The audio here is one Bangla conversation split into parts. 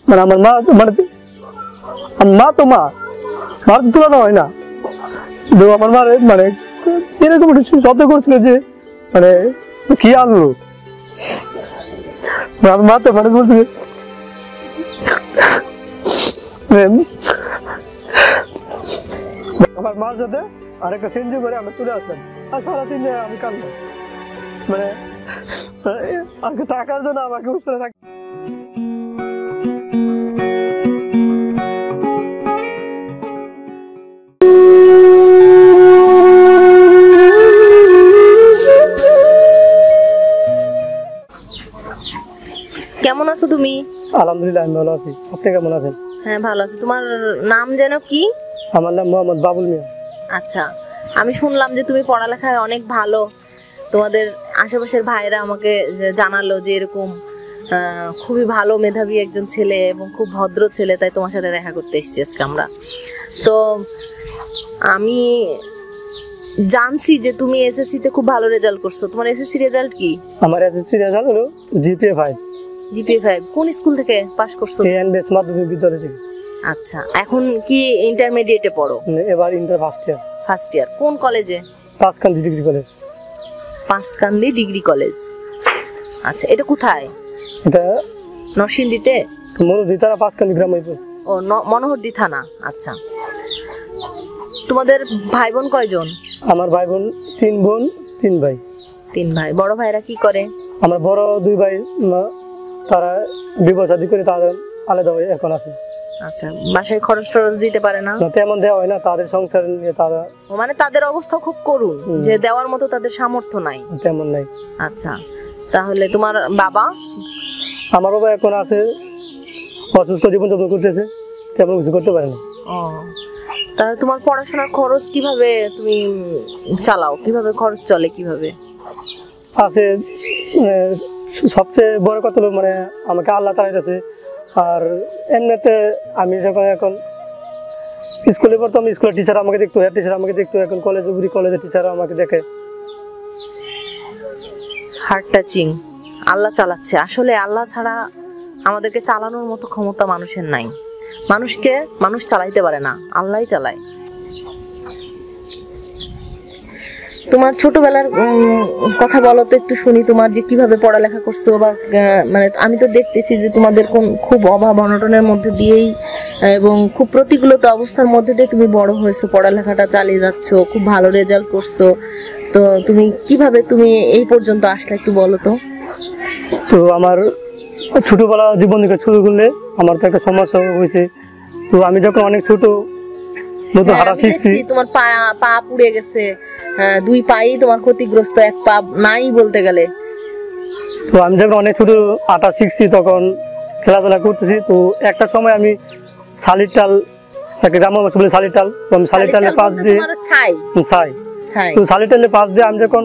মানে আমার মা মানে মা তো মার তো তুলনা হয় না। তো আমার মা মানে এরকম একটা শব্দ করছিল যে মানে কি আনলো, আমার মা তো মানে বলছে আমার মার সাথে আরেকটা সেঞ্জু করে আমরা চলে আসলাম, আর সারাদিন আমি কাঁদলাম, মানে টাকার জন্য আমাকে উৎসাহ রাখ। কেমন আছো তুমি? আলহামদুলিল্লাহ আমি ভালো আছি, আপনি কেমন আছেন? হ্যাঁ ভালো আছি। তোমার নাম যেন কি? আমার নাম মোহাম্মদ বাবুল মিয়া। আচ্ছা, আমি শুনলাম যে তুমি পড়ালেখায় অনেক ভালো। তোমাদের আশেপাশের ভাইরা আমাকে জানালো যে এরকম খুবই ভালো মেধাবী একজন ছেলে এবং খুব ভদ্র ছেলে, তাই তোমার সাথে দেখা করতে এসেছি আজকে আমরা। তো আমি জানছি যে তুমি এসএসসি তে খুব ভালো রেজাল্ট করছো। তোমার এসএসসি রেজাল্ট কি? আমার এসএসসি রেজাল্ট হলো জিপিএ 5। জিপিএ 5 কোন স্কুল থেকে পাস করছো? এএনবিএস মাধ্যমিক বিদ্যালয় থেকে। আচ্ছা, এখন কি ইন্টারমিডিয়েটে পড়ো? এবার inter first year. First year কোন কলেজে? পাঁচকান্দি ডিগ্রি কলেজ। পাঁচকান্দি ডিগ্রি কলেজ, আচ্ছা এটা কোথায়? এটা নরসিংদীতে? মনোহরদী থানা, পাঁচকান্দি গ্রাম। ও মনোহরদী থানা। আচ্ছা, তোমাদের ভাই বোন কয়জন? আমার ভাই বোন 3 বোন 3 ভাই। 3 ভাই। বড় ভাইরা কি করে? আমার বড় 2 ভাই তারা বিবাহ শাদী করে তাদের আলাদা হয়ে এখন আছে। আচ্ছা, বাসায় খরচ টরচ দিতে পারে না? তেমন দেওয়া হয় না, তাদের সংসার নিয়ে তারা মানে তাদের অবস্থা খুব করুণ যে দেওয়ার মতো তাদের সামর্থ্য নাই, তেমন নাই। আচ্ছা, তাহলে তোমার বাবা? আমার বাবা এখন আছে, অসুস্থ, জীবনযাপন করতেছে, তেমন কিছু করতে পারে না। ও, তাহলে তোমার পড়াশোনার খরচ কিভাবে তুমি চালাও? কিভাবে খরচ চলে কিভাবে? আছে সবচেয়ে বড় কথা হলো মানে আমাকে আল্লাহ চালাইতেছে। আর এমনিতে আমি যখন এখন স্কুলে পড়তাম, স্কুলের টিচার আমাকে দেখতো, হেড টিচার আমাকে দেখতো, এখন কলেজে ঘুরি, কলেজের টিচার আমাকে দেখে। Heart touching. আল্লাহ চালাচ্ছে। আসলে আল্লাহ ছাড়া আমাদেরকে চালানোর মতো ক্ষমতা মানুষের নাই। মানুষকে মানুষ চালাইতে পারে না, আল্লাহই চালায়। তোমার ছোটবেলার কথা বলো তো একটু শুনি, তোমার যে কিভাবে পড়ালেখা করছো, বা মানে আমি তো দেখতেছি যে তোমাদের খুব অভাব অনটনের মধ্যে দিয়েই এবং খুব প্রতিকূলতা অবস্থার মধ্যে দিয়ে তুমি বড় হয়েছো, পড়ালেখাটা চালিয়ে যাচ্ছ, খুব ভালো রেজাল্ট করছো। তো তুমি কিভাবে তুমি এই পর্যন্ত আসলে একটু বলো তো। তো আমার ছোটবেলা জীবন থেকে শুরু করলে আমার তো একটা সমস্যা হয়েছে। তো আমি যখন অনেক ছোট নতুন হাঁটা শিখছি, তোমার পা পুড়ে গেছে, 2 পাই তোমার ক্ষতিগ্রস্ত, 1 পা নাই বলতে গেলে। তো আমি যখন অনেক ছোট হাঁটা শিখছি তখন খেলাধুলা করতেছি। তো একটা সময় আমি শালির টাল, একটা গ্রাম বলে শালির টাল, তো আমি শালির টালের পাশ দিয়ে তো শালির টালের পাশ দিয়ে আমি যখন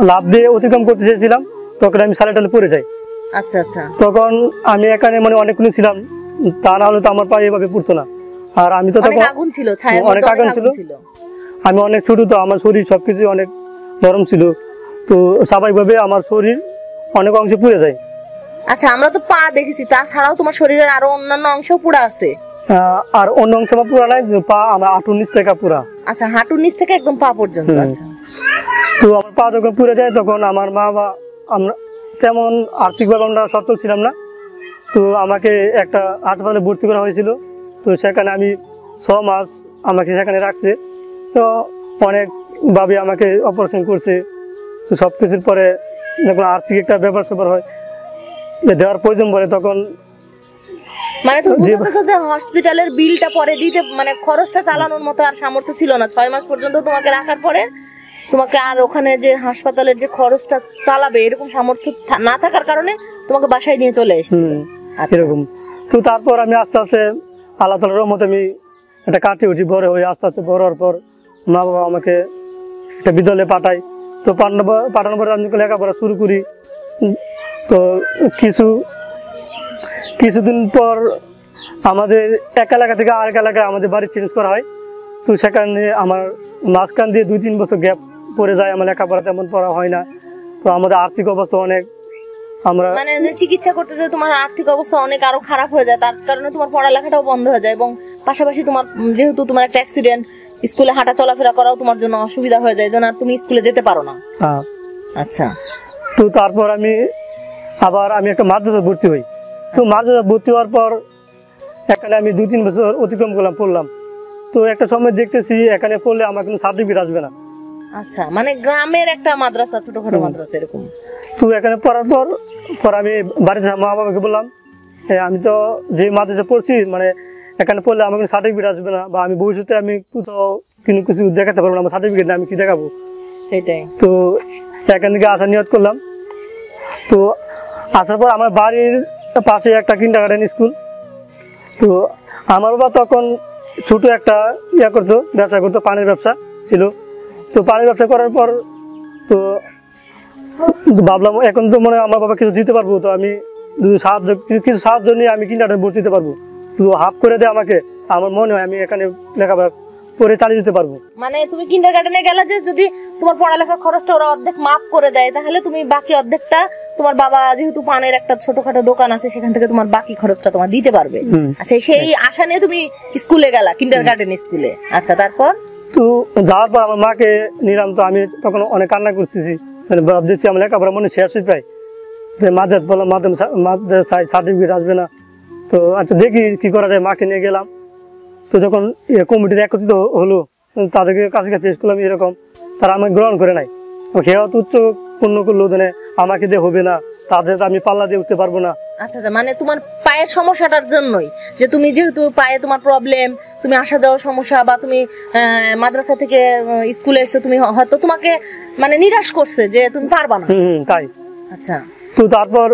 লাফ দিয়ে অতিক্রম করতে চেয়েছিলাম তখন আমি শালির টালে পড়ে যাই। আচ্ছা আচ্ছা, তখন আমি এখানে মানে অনেকক্ষণ ছিলাম, তা না হলে তো আমার পায়ে এভাবে পড়তো না। আর আমি তো তখন অনেক আগুন ছিল, আমি অনেক ছোট, তো আমার শরীর সবকিছু অনেক নরম ছিল, তো স্বাভাবিকভাবে আমার শরীর অনেক অংশে পুড়ে যায়। আচ্ছা, আমরা তো পা দেখেছি, তাছাড়াও তোমার শরীরের আরো অন্যান্য অংশ পুড়া আছে? আর অন্য অংশ আমার পুরা নাই, পা আমার হাঁটুর নিচ থেকে পুরা। আচ্ছা, হাঁটুর নিচ থেকে একদম পা পর্যন্ত। আচ্ছা, তো আমার পা যখন পুড়ে যায় তখন আমার মা বা আমরা তেমন আর্থিকভাবে আমরা সচ্ছল ছিলাম না, তো আমাকে একটা হাসপাতালে ভর্তি করা হয়েছিল। তো সেখানে আমি 6 মাস আমাকে সেখানে রাখছে। তো অনেকভাবে আমাকে অপারেশন করছে। তো সব কিছুর পরে যখন আর্থিক একটা ব্যাপার স্যাপার হয়, দেওয়ার প্রয়োজন পড়ে, তখন মানে তুমি বুঝতেছো যে হসপিটালের বিলটা পরে দিতে, মানে খরচটা চালানোর মতো আর সামর্থ্য ছিল না। 6 মাস পর্যন্ত তোমাকে রাখার পরে তোমাকে আর ওখানে যে হাসপাতালের যে খরচটা চালাবে এরকম সামর্থ্য না থাকার কারণে তোমাকে বাসায় নিয়ে চলে এসেছে এরকম। তো তারপর আমি আস্তে আস্তে আল্লাহ তাআলার রহমতে আমি একটা কাটিয়ে উঠি, বড় হয়ে আস্তে আস্তে বড় হওয়ার পর মা বাবা আমাকে একটা বিদ্যালয়ে পাঠায়। তো পাঠানোর পরে আমি লেখাপড়া শুরু করি। তো কিছুদিন পর আমাদের এক এলাকা থেকে আরেক এলাকায় আমাদের বাড়ি চেঞ্জ করা হয়। তো সেখানে আমার মাঝখান দিয়ে 2-3 বছর গ্যাপ পড়ে যায়, আমার লেখাপড়া তেমন পড়া হয় না। তো আমাদের আর্থিক অবস্থা অনেক আমরা মানে যে চিকিৎসা করতে যে তোমার আর্থিক অবস্থা অনেক আরো খারাপ হয়ে যায়, তার কারণে তোমার পড়ালেখাটাও বন্ধ হয়ে যায় এবং পাশাপাশি তোমার যেহেতু তোমার একটা অ্যাক্সিডেন্ট, স্কুলে হাঁটা চলাফেরা করাও তোমার জন্য অসুবিধা হয়ে যায়, যেন আর তুমি স্কুলে যেতে পারো না। হ্যাঁ। আচ্ছা, তো তারপর আমি একটা মাদ্রাসা ভর্তি হই। তো মাদ্রাসা ভর্তি হওয়ার পর এখানে আমি 2-3 বছর অতিক্রম করলাম, পড়লাম। তো একটা সময় দেখতেছি এখানে পড়লে আমার কোনো সার্টিফিকেট আসবে না। আচ্ছা, মানে গ্রামের একটা মাদ্রাসা, ছোটখাটো মাদ্রাসা এরকম। তো এখানে পড়ার পর আমি বাড়িতে মা বাবাকে বললাম, আমি তো যে মাদ্রাসা পড়ছি, মানে এখানে পড়লে আমার কোনো সার্টিফিকেট আসবে না, বা আমি ভবিষ্যতে আমি কোথাও কিছু দেখাতে পারবো না, আমার সার্টিফিকেট না, আমি কি দেখাবো? সেটাই। তো এখান থেকে আসার নিয়ত করলাম। তো আসার পর আমার বাড়ির পাশে একটা কিন্ডারগার্টেন স্কুল। তো আমার বাবা তখন ছোট একটা ব্যবসা করতো, পানের ব্যবসা ছিল। তো পানের ব্যবসা করার পর তো ভাবলাম এখন তো মনে হয় আমার বাবা কিছু দিতে পারবো, তো আমি কিছু সাহায্য নিয়ে আমি কিন্ডারগার্টেন ভর্তি দিতে পারবো। তো হাফ করে দেয় আমাকে, আমার মনে হয় আমি এখানে লেখাপড়া করে চালিয়ে দিতে পারবো। মানে তুমি কিন্ডারগার্টেনে গেলে যে যদি তোমার পড়ালেখার খরচটা ওরা অর্ধেক মাফ করে দেয়, তাহলে তুমি বাকি অর্ধেকটা তোমার বাবা যেহেতু পানের একটা ছোটখাটো দোকান আছে, সেখান থেকে তোমার বাকি খরচটা তোমার দিতে পারবে। আচ্ছা, সেই আশা নিয়ে তুমি স্কুলে গেলা, কিন্ডারগার্টেন স্কুলে। আচ্ছা, তারপর তো যাওয়ার পর আমার মাকে নিলাম। তো আমি তখন অনেক কান্না করতেছি, মানে ভাবতেছি আমার লেখাপড়া মনে শেষ হয়ে প্রায়, যে মাঝে বললাম মাদ্রাসায় সার্টিফিকেট আসবে না। তো আচ্ছা দেখি কি করা যায়, মাকে নিয়ে গেলাম। তো যখন কমিটির একত্রিত হলো, তাদেরকে কাছে পেশ করলাম এরকম, তারা আমাকে গ্রহণ করে নাই। খেয়াও তুচ্ছ পূর্ণ করলো, মানে আমাকে দিয়ে হবে না, তাদের আমি পাল্লা দিয়ে উঠতে পারবো না। আচ্ছা আচ্ছা, মানে তোমার পায়ের সমস্যাটার জন্যই, যে তুমি যেহেতু পায়ে তোমার প্রবলেম, তুমি আসা যাওয়ার সমস্যা, বা তুমি মাদ্রাসা থেকে স্কুলে এসছো, তুমি হয়তো তোমাকে মানে নিরাশ করছে যে তুমি পারবা না। তাই। আচ্ছা, তো তারপর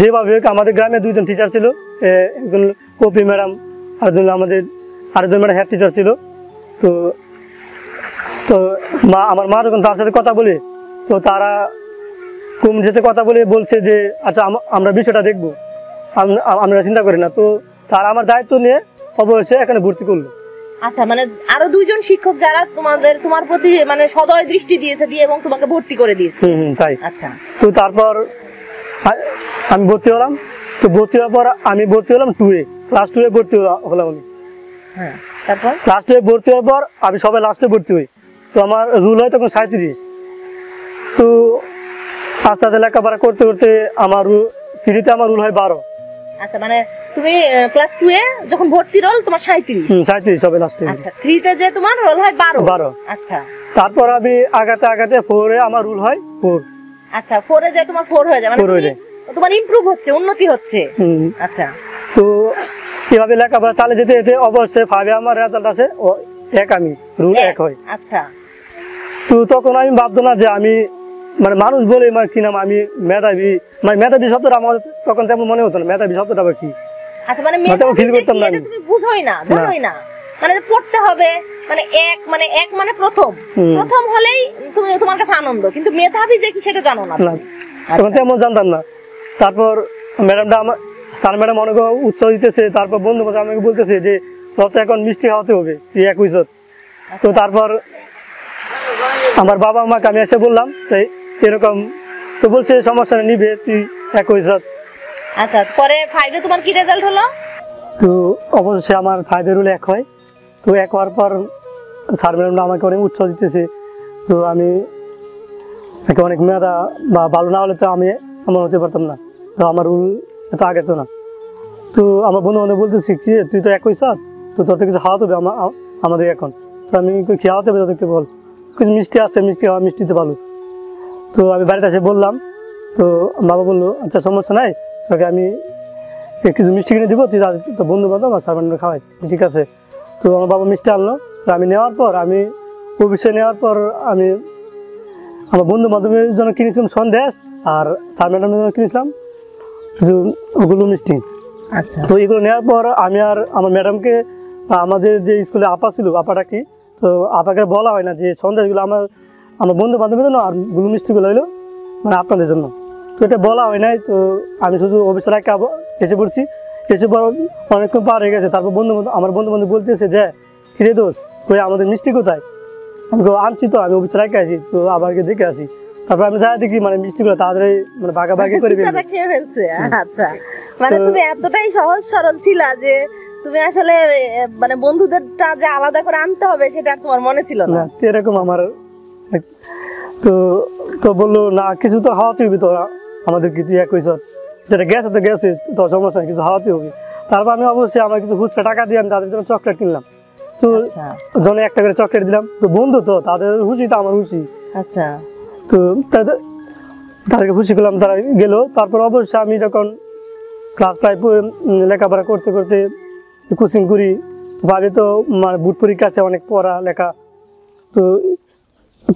যেভাবে আমাদের গ্রামে 2জন টিচার ছিল, একজন কপি ম্যাডাম, আরেকজন ম্যাডাম হেড টিচার ছিল। তো তো আমার মা যখন তার সাথে কথা বলে, তো তারা কমিটিতে কথা বলে বলছে যে আচ্ছা আমরা বিষয়টা দেখবো, আমরা চিন্তা করি না। তো তারা আমার দায়িত্ব নিয়ে অবশ্যই এখানে ভর্তি করলো। আচ্ছা, মানে আরো 2জন শিক্ষক যারা তোমার প্রতি মানে সদয় দৃষ্টি দিয়েছে, দিয়ে এবং তোমাকে ভর্তি করে দিয়েছে। তাই। আচ্ছা, তো তারপর আমি ভর্তি হলাম। তো ভর্তি হওয়ার পর আমি ভর্তি হলাম ক্লাস 2 এ ভর্তি হলাম আমি। হ্যাঁ, তারপর ক্লাস 2 এ ভর্তি হওয়ার পর আমি সবাই লাস্টে ভর্তি হই। তো আমার রুল হয় তখন 37। তো আস্তে আস্তে লেখাপড়া করতে করতে আমার 3-তে আমার রুল হয় 12। আচ্ছা, মানে তুমি ক্লাস 2 এ যখন ভর্তি রোল তোমার 37 সবাই লাস্টে। আচ্ছা, 3 তে যে তোমার রোল হয় 12। আচ্ছা, তারপর আমি আগাতে 4 এ আমার রুল হয় 4। আচ্ছা, 4 এ যে তোমার 4 হয়ে যায়, মানে তোমার ইমপ্রুভ হচ্ছে, উন্নতি হচ্ছে। আচ্ছা, তো এভাবে লেখাপড়া চালিয়ে যেতে যেতে অবশ্যই 5 এ আমার রেজাল্ট আসে 1, আমি রুল 1 হয়। আচ্ছা, তো তখন আমি ভাবতো না যে আমি মানে মানুষ বলে কি নাম আমি মেধাবী, মানে মেধাবী শব্দটা আমার তখন তেমন মনে হতো না, মেধাবী শব্দটা আবার কি। আচ্ছা, মানে মেধাবী ফিল করতাম না, এটা তুমি বুঝোই না, জানোই না, মানে পড়তে হবে, মানে এক মানে প্রথম হলেই তুমি তোমার কাছে আনন্দ, কিন্তু মেধাবী যে কি সেটা জানো না তখন তেমন জানতাম না। তারপর স্যার ম্যাডাম অনেক উৎসাহ দিতেছে, তারপর বন্ধু বান্ধব আমাকে বলতেছে যে তোর তো এখন মিষ্টি খাওয়াতে হবে, তুই 21। তো তারপর আমার বাবা মাকে আমি এসে বললাম এরকম, তো বলছে সমস্যা নিবে, তুই 21। আচ্ছা, পরে 5 এ তোমার কি রেজাল্ট হলো? তো অবশ্যই আমার 5 এর রুল 1 হয়। তো 1 হওয়ার পর স্যার ম্যাডামরা আমাকে অনেক উৎসাহ দিতেছে। তো আমি অনেক মেধা বা ভালো না হলে তো আমি এমন হতে পারতাম না। তো আমার রুল এত আগে তো না। তো আমার বন্ধু বান্ধব বলতেছি কি তুই তো 21, তো তোর তো কিছু খাওয়াতে হবে আমাদের এখন। তো আমি খাওয়াতে হবে, তোদেরকে বল কিছু মিষ্টি আছে, মিষ্টি খাওয়া, মিষ্টিতে ভালো। তো আমি বাড়িতে এসে বললাম। তো বাবা বললো আচ্ছা সমস্যা নাই, তোকে আমি কিছু মিষ্টি কিনে দিব, তুই তো বন্ধু বান্ধব আর স্যার ম্যাডামরা খাওয়াই, ঠিক আছে। তো আমার বাবা মিষ্টি আনলো। তো আমি নেওয়ার পর আমি আমার বন্ধু বান্ধবের জন্য কিনেছিলাম সন্দেশ, আর স্যার ম্যাডামের জন্য কিনেছিলাম ওগুলো মিষ্টি। আচ্ছা, তো এগুলো নেওয়ার পর আমি আর আমার ম্যাডামকে, আমাদের যে স্কুলে আপা ছিল, আপাটা কি, তো আপাকে বলা হয় না যে সন্দেশগুলো আমার বন্ধু বান্ধবের জন্য আর গুলো মিষ্টিগুলো হইলো মানে আপনাদের জন্য। তো এটা বলা হয় নাই। তো আমি শুধু অফিসে রাখা এসে পড়ছি। এসে পর অনেকক্ষণ পার হয়ে গেছে। তারপর আমার বন্ধু বান্ধব বলতেছে যে কিরে দোষ কই আমাদের মিষ্টি কোথায়? আমি আনছি তো, আমি অফিসে রাখে আসি, তো আবার দেখে আসি। তারপর আমি যাই দেখি মানে মিষ্টিগুলো তাড়াতাড়ি মানে ভাগাভাগি করে টিচাররা খেয়ে ফেলছে। আচ্ছা, মানে তুমি এতটাই সহজ সরল ছিলা যে তুমি আসলে মানে বন্ধুদেরটা যে আলাদা করে আনতে হবে সেটা আর তোমার মনে ছিল না। এরকম আমার তো তো বললো না কিছু তো খাওয়াতে হবে, তো আমাদের কিছু এক হয়েছে যেটা গেছে তো গেছে, তো সমস্যা কিছু খাওয়াতে হবে। তারপর আমি অবশ্যই আমার কিছু ফুচকা টাকা দিয়ে আমি তাদের জন্য চকলেট কিনলাম, তো জনে একটা করে চকলেট দিলাম। তো বন্ধু তো তাদের খুশি তো আমার খুশি। আচ্ছা, তো তাদেরকে খুশি করলাম, তারা গেল। তারপর অবশ্যই আমি যখন ক্লাস 5 লেখাপড়া করতে করতে কোচিং করি, ভাবে তো মানে বুট পরীক্ষা আছে, অনেক পড়া লেখা, তো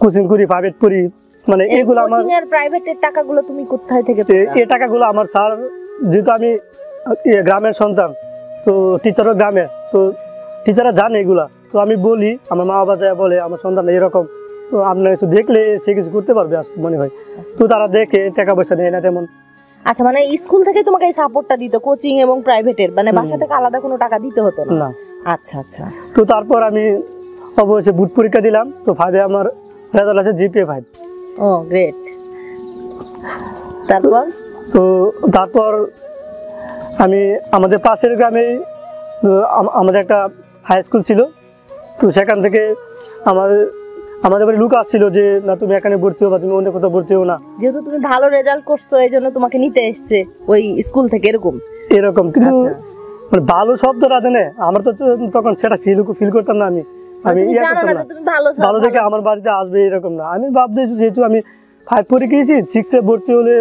কোচিং করি, প্রাইভেট পড়ি। মানে এগুলো আমার কোচিং এর প্রাইভেটের টাকাগুলো তুমি কোথায় থেকে এই টাকাগুলো আমার স্যার, যেহেতু আমি গ্রামের সন্তান, তো টিচারও গ্রামের, তো টিচাররা জানে এগুলা। তো আমি বলি, আমার মা বাবা যায় বলে আমার সন্তান এরকম, তো আপনার কিছু দেখলে সে কিছু করতে পারবে মনে হয়। তো তারা দেখে টাকা পয়সা নেয় না তেমন। আচ্ছা, মানে স্কুল থেকে তোমাকে এই সাপোর্টটা দিত, কোচিং এবং প্রাইভেটের, মানে বাসা থেকে আলাদা কোনো টাকা দিতে হতো না? আচ্ছা আচ্ছা। তো তারপর আমি অবশ্যই বুট পরীক্ষা দিলাম, তো 5 আমার রেজাল্ট আছে GPA 5। ও গ্রেট। তারপর তারপর আমি আমাদের পাশের গ্রামে আমাদের একটা হাই স্কুল ছিল, তো সেখান থেকে আমাদের বাড়ি লোক আসছিল যে না তুমি এখানে ভর্তি হো বা তুমি অন্য কোথাও ভর্তি হো না, যেহেতু তুমি ভালো রেজাল্ট করছো এই জন্য তোমাকে নিতে এসছে ওই স্কুল থেকে, এরকম। কিন্তু মানে ভালো শব্দটা দেনে আমার তো তখন সেটা ফিল করতাম না। আমি ভালো দেখে আমার বাড়িতে আসবে এরকম না। আমি ভাবতে যেহেতু আমি 5 পড়ে গিয়েছি, 6 ভর্তি হলে